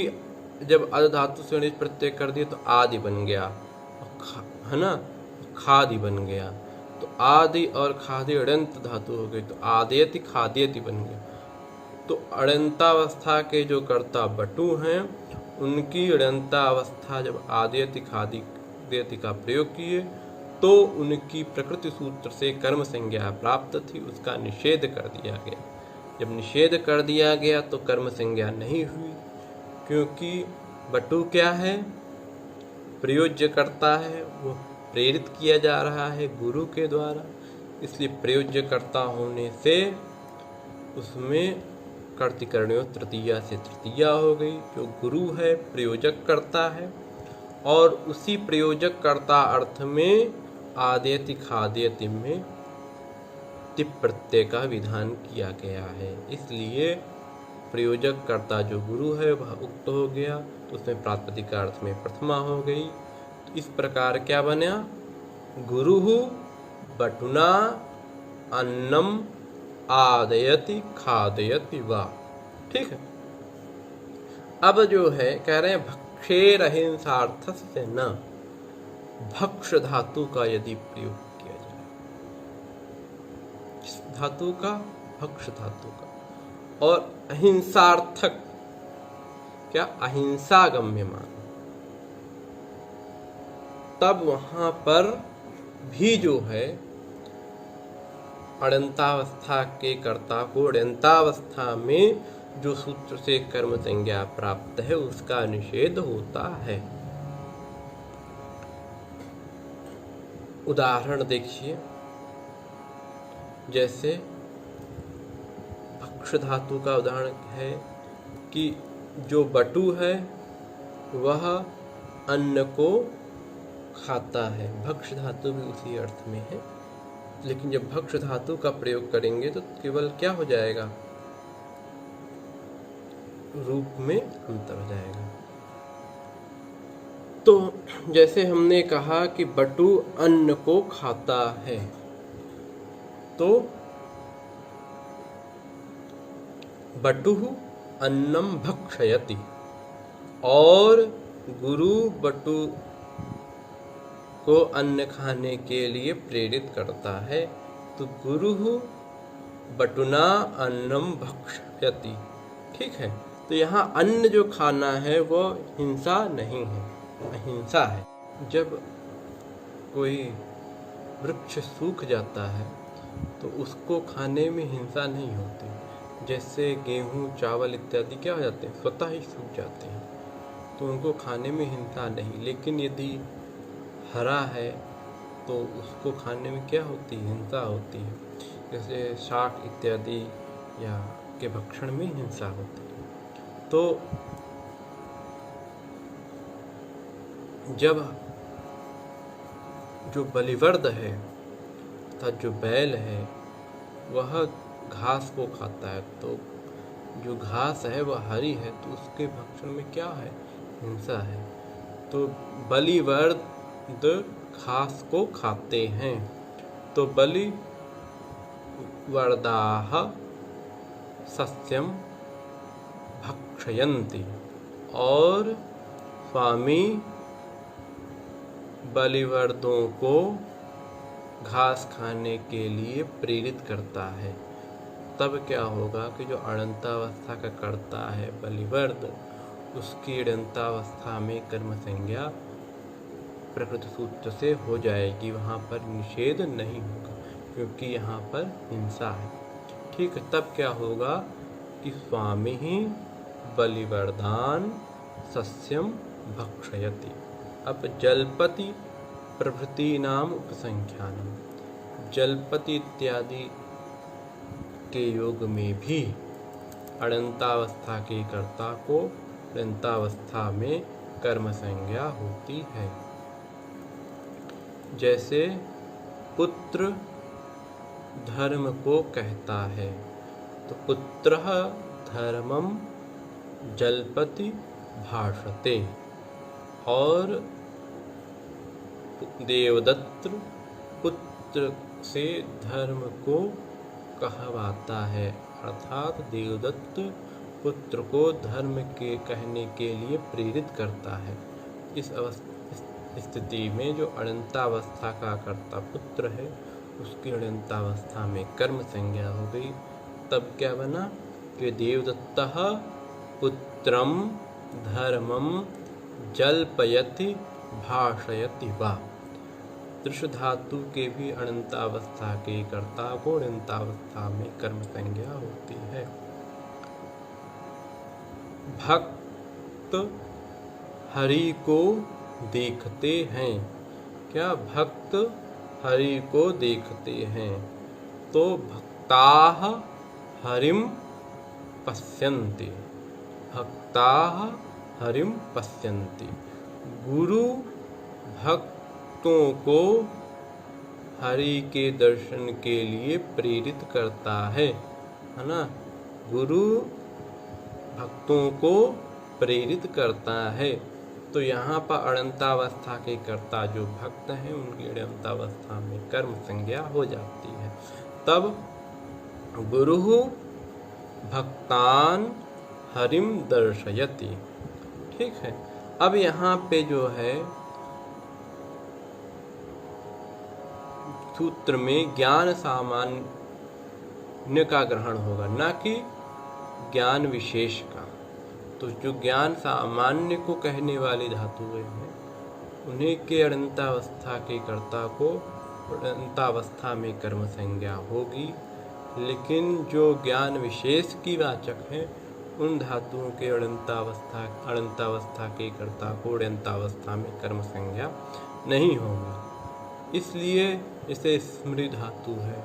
जब अद धातु से ऋच प्रत्यय कर दिए तो आदि बन गया, है ना, खादि बन गया। तो आदि और खादि अड़ंत धातु हो गई, तो आदयति खादयति बन गया। तो अड़ंतावस्था के जो कर्ता बटु हैं, उनकी अड़ंतावस्था जब आदयति खादयति का प्रयोग किए तो उनकी प्रकृति सूत्र से कर्म संज्ञा प्राप्त थी, उसका निषेध कर दिया गया। जब निषेध कर दिया गया तो कर्म संज्ञा नहीं हुई, क्योंकि बटु क्या है, प्रयोज्य करता है, वो प्रेरित किया जा रहा है गुरु के द्वारा, इसलिए प्रयोज्य करता होने से उसमें कर्तिकर्णयो तृतीया से तृतीया हो गई। जो गुरु है प्रयोजक करता है, और उसी प्रयोजक कर्ता अर्थ में आदेति खादेति में तिप प्रत्यय का विधान किया गया है। इसलिए प्रयोजक कर्ता जो गुरु है वह उक्त हो गया, तो उसमें प्रातिपदिक अर्थ में प्रथमा हो गई। तो इस प्रकार क्या बना, गुरुहु बटुना अन्नम आदयति खादयति वा। ठीक है। अब जो है कह रहे हैं भक्षेर अहिंसार्थस्य न, भक्ष धातु का यदि प्रयोग किया जाए, किस धातु का, भक्ष धातु का, और अहिंसार्थक क्या, अहिंसा गम्यमान, तब वहां पर भी जो है अड़ंतावस्था के कर्ता को अड़ंतावस्था में जो सूत्र से कर्म संज्ञा प्राप्त है उसका निषेध होता है। उदाहरण देखिए, जैसे भक्ष धातु का उदाहरण है कि जो बटु है वह अन्न को खाता है, भक्ष धातु भी उसी अर्थ में है, लेकिन जब भक्ष धातु का प्रयोग करेंगे तो केवल क्या हो जाएगा, रूप में अंतर हो जाएगा। तो जैसे हमने कहा कि बटु अन्न को खाता है, तो बटुः अन्नम भक्षयति, और गुरु बटु को अन्न खाने के लिए प्रेरित करता है, तो गुरुः बटुना अन्नम भक्षयति। ठीक है। तो यहाँ अन्न जो खाना है वो हिंसा नहीं है, अहिंसा है। जब कोई वृक्ष सूख जाता है तो उसको खाने में हिंसा नहीं होती। जैसे गेहूँ, चावल इत्यादि क्या हो जाते हैं, स्वतः ही सूख जाते हैं, तो उनको खाने में हिंसा नहीं। लेकिन यदि हरा है तो उसको खाने में क्या होती है, हिंसा होती है। जैसे शाक इत्यादि या के भक्षण में हिंसा होती है। तो जब जो बलिवर्द है अर्थात जो बैल है वह घास को खाता है, तो जो घास है वह हरी है, तो उसके भक्षण में क्या है, हिंसा है। तो बलिवर्द घास को खाते हैं, तो बलि वर्दाः सस्यम भक्षयन्ति, और स्वामी बलिवर्दों को घास खाने के लिए प्रेरित करता है। तब क्या होगा कि जो अड़ंतावस्था का कर्ता है बलिवर्द, उसकी अड़ंतावस्था में कर्म संज्ञा प्रकृति सूत्र से हो जाएगी, वहाँ पर निषेध नहीं होगा, क्योंकि यहाँ पर हिंसा है। ठीक है। तब क्या होगा कि स्वामी ही बलिवर्दान सस्यम भक्षयति। अब जलपति प्रभृति नाम उपसंख्यानम, जलपति इत्यादि के योग में भी अड़ंतावस्था के कर्ता को अड़ंतावस्था में कर्म संज्ञा होती है। जैसे पुत्र धर्म को कहता है, तो पुत्रः धर्मम जलपति भाषते, और देवदत्त पुत्र से धर्म को कहवाता है, अर्थात देवदत्त पुत्र को धर्म के कहने के लिए प्रेरित करता है। इस स्थिति में जो अड़ंतावस्था का कर्ता पुत्र है उसकी अड़ंतावस्था में कर्म संज्ञा हो गई। तब क्या बना कि देवदत्तः पुत्रम धर्मम जल्पयति भाषयति वा। दृश्य धातु के भी अनंतावस्था के कर्ता को अनंतावस्था में कर्म संज्ञा होती है। भक्त हरि को देखते हैं। क्या भक्त हरि को देखते हैं? तो भक्ताः हरिम पश्यन्ति। भक्ताः हरिम पश्यन्ति। गुरु भक्तों को हरि के दर्शन के लिए प्रेरित करता है ना। गुरु भक्तों को प्रेरित करता है। तो यहाँ पर अनंतावस्था के कर्ता जो भक्त हैं उनकी अनंतावस्था में कर्म संज्ञा हो जाती है। तब गुरु भक्तान हरिम दर्शयति। ठीक है। अब यहाँ पे जो है सूत्र में ज्ञान सामान्य का ग्रहण होगा, ना कि ज्ञान विशेष का। तो जो ज्ञान सामान्य को कहने वाली धातुएं हैं उन्हीं के अनंतावस्था के कर्ता को अनंतावस्था में कर्म संज्ञा होगी। लेकिन जो ज्ञान विशेष की वाचक है उन धातुओं के अनंतावस्था के कर्ता को अनंतावस्था में कर्म संज्ञा नहीं होगी। इसलिए इसे स्मृति धातु है,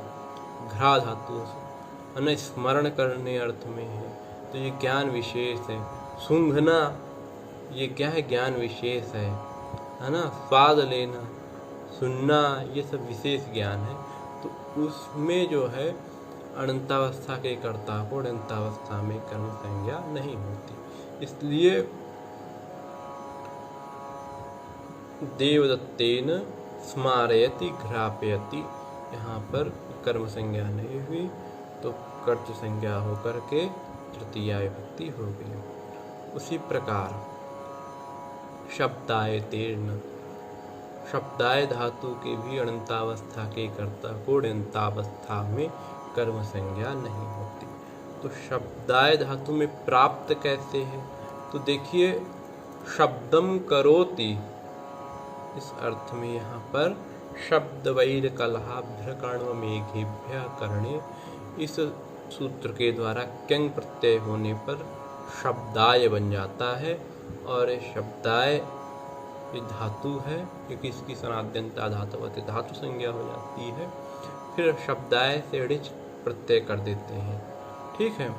घ्रा धातु है, स्मरण करने अर्थ में है। तो ये ज्ञान विशेष है। सूंघना ये क्या है? ज्ञान विशेष है ना। स्वाद लेना, सुनना, ये सब विशेष ज्ञान है। तो उसमें जो है अनंतावस्था के कर्ता को अनंतावस्था में कर्म संज्ञा नहीं होती। इसलिए देवदत्तेन स्मारयति घ्रापयति, यहाँ पर कर्म संज्ञा नहीं हुई तो कर्तृ संज्ञा होकर के तृतीया विभक्ति हो गई। उसी प्रकार शब्दाय तीर्ण, शब्दाय धातु के भी अनंतावस्था के कर्ता को अनंतावस्था में कर्म संज्ञा नहीं होती। तो शब्दाय धातु में प्राप्त कैसे है? तो देखिए शब्दम करोति, इस अर्थ में यहाँ पर शब्द वैर कलहाभ्य कर्ण मेघेभ्य करणे, इस सूत्र के द्वारा क्यंग प्रत्यय होने पर शब्दाय बन जाता है। और शब्दाय ये धातु है क्योंकि इसकी सनाद्यंता धातुवत धातु संज्ञा हो जाती है। फिर शब्दाय से ऋच प्रत्यय कर देते हैं। ठीक है।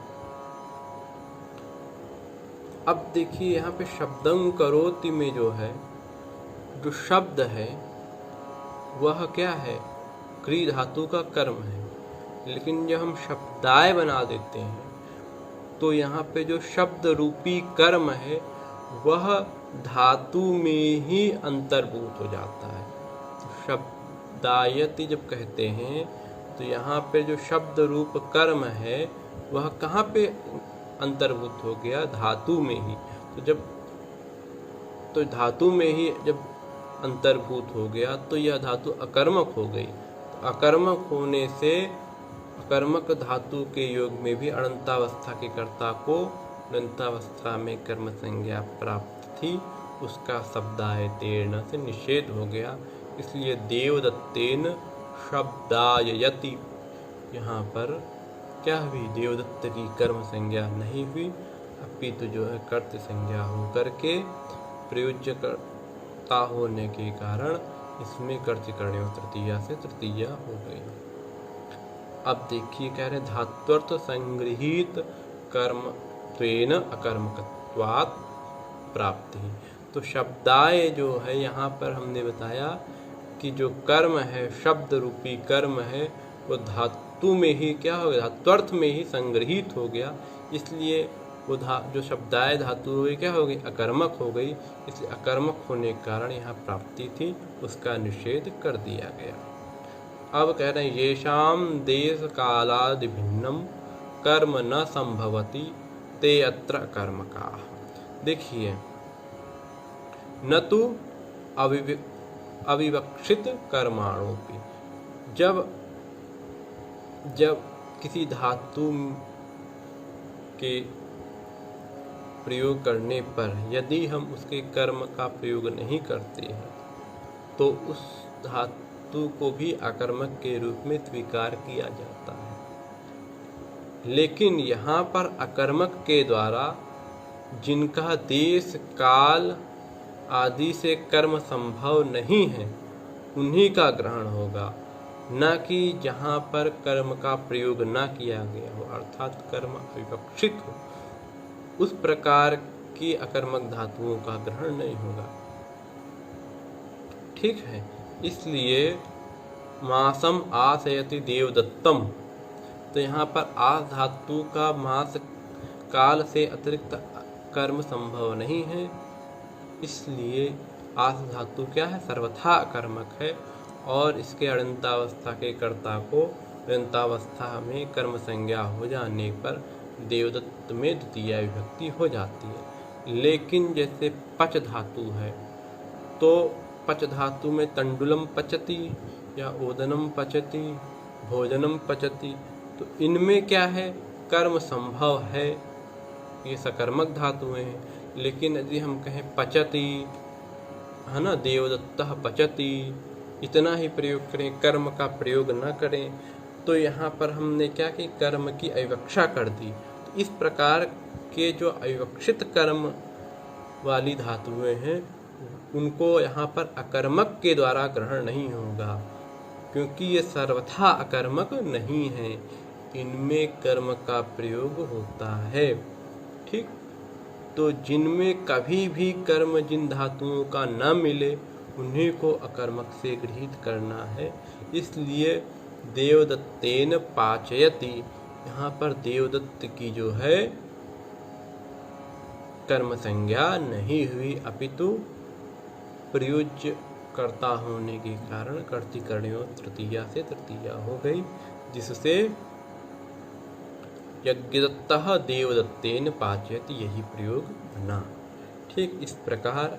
अब देखिए यहाँ पे शब्दं करोति में जो है, जो शब्द है वह क्या है? क्री धातु का कर्म है। लेकिन जब हम शब्दाय बना देते हैं तो यहाँ पे जो शब्द रूपी कर्म है वह धातु में ही अंतर्भूत हो जाता है। शब्दायति जब कहते हैं तो यहाँ पे जो शब्द रूप कर्म है वह कहाँ पे अंतर्भूत हो गया? धातु में ही। तो धातु में ही जब अंतर्भूत हो गया तो यह धातु अकर्मक हो गई। तो अकर्मक होने से अकर्मक धातु के योग में भी अनंतावस्था के कर्ता को अनंतावस्था में कर्म संज्ञा प्राप्त थी, उसका शब्दाय तेर्ण से निषेध हो गया। इसलिए देवदत्तेन शब्दायति, यहाँ पर क्या हुई? देवदत्त की कर्म संज्ञा नहीं हुई, अपितु जो है कर्तृ संज्ञा हो करके प्रयोज्य कर्ता होने के कारण इसमें कर्तृकर्णियों तृतीया से तृतीया हो गई। अब देखिए कह रहे धात्वर्थ संगृहीत कर्म त्वेन अकर्मकत्वात् प्राप्ति। तो शब्दाय जो है यहाँ पर हमने बताया कि जो कर्म है, शब्द रूपी कर्म है, वो धातु में ही क्या हो गया? धात्वर्थ में ही संग्रहित हो गया। इसलिए वो जो शब्दाय धातु हुई क्या हो गई? अकर्मक हो गई। इसलिए अकर्मक होने के कारण यहाँ प्राप्ति थी, उसका निषेध कर दिया गया। अब कह रहे हैं येषाम देश कालादि भिन्नम कर्म न संभवति ते अत्र कर्मकाः। देखिए न तो अविवक्षित कर्माणोपि, जब किसी धातु के प्रयोग करने पर यदि हम उसके कर्म का प्रयोग नहीं करते हैं तो उस धातु को भी अकर्मक के रूप में स्वीकार किया जाता है। लेकिन यहाँ पर अकर्मक के द्वारा जिनका देश काल आदि से कर्म संभव नहीं है उन्हीं का ग्रहण होगा, न कि जहाँ पर कर्म का प्रयोग न किया गया हो, अर्थात कर्म अविवक्षित हो, उस प्रकार की अकर्मक धातुओं का ग्रहण नहीं होगा। ठीक है, इसलिए मासम आसयति देवदत्तम, तो यहाँ पर आस धातु का मास काल से अतिरिक्त कर्म संभव नहीं है, इसलिए आस धातु क्या है, सर्वथा अकर्मक है और इसके अणंतावस्था के कर्ता को अणंतावस्था में कर्म संज्ञा हो जाने पर देवदत्त में द्वितीय विभक्ति हो जाती है। लेकिन जैसे पच धातु है तो पच धातु में तंडुलम पचति या ओदनम पचति, भोजनम पचति, तो इनमें क्या है, कर्म संभव है, ये सकर्मक धातुएं हैं। लेकिन यदि हम कहें पचति, है ना, देवदत्तः पचति, इतना ही प्रयोग करें, कर्म का प्रयोग न करें, तो यहाँ पर हमने क्या कि कर्म की अविवक्षा कर दी। तो इस प्रकार के जो अविवक्षित कर्म वाली धातुएं हैं उनको यहाँ पर अकर्मक के द्वारा ग्रहण नहीं होगा, क्योंकि ये सर्वथा अकर्मक नहीं है, इनमें कर्म का प्रयोग होता है। ठीक, तो जिनमें कभी भी कर्म जिन धातुओं का न मिले उन्हीं को अकर्मक से गृहीत करना है। इसलिए देवदत्तेन पाचयति, यहाँ पर देवदत्त की जो है कर्म संज्ञा नहीं हुई, अपितु प्रयोज्य कर्ता होने के कारण कर्तिकर्णयों तृतीया से तृतीया हो गई, जिससे यज्ञदत्तः देवदत्तेन पाचयति यही प्रयोग बना। ठीक इस प्रकार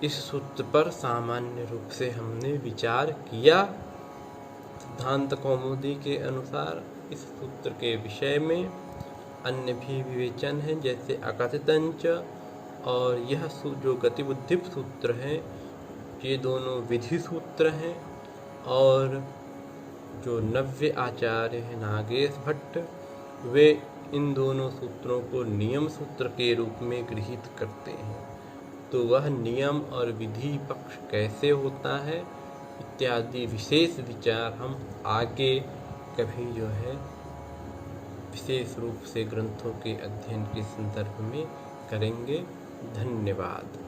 इस सूत्र पर सामान्य रूप से हमने विचार किया। सिद्धांत कौमुदी के अनुसार इस सूत्र के विषय में अन्य भी विवेचन हैं, जैसे अकथितंच और यह जो गतिबुद्धि सूत्र है, ये दोनों विधि सूत्र हैं, और जो नव्य आचार्य हैं नागेश भट्ट, वे इन दोनों सूत्रों को नियम सूत्र के रूप में गृहीत करते हैं। तो वह नियम और विधि पक्ष कैसे होता है इत्यादि विशेष विचार हम आगे कभी जो है विशेष रूप से ग्रंथों के अध्ययन के संदर्भ में करेंगे। धन्यवाद।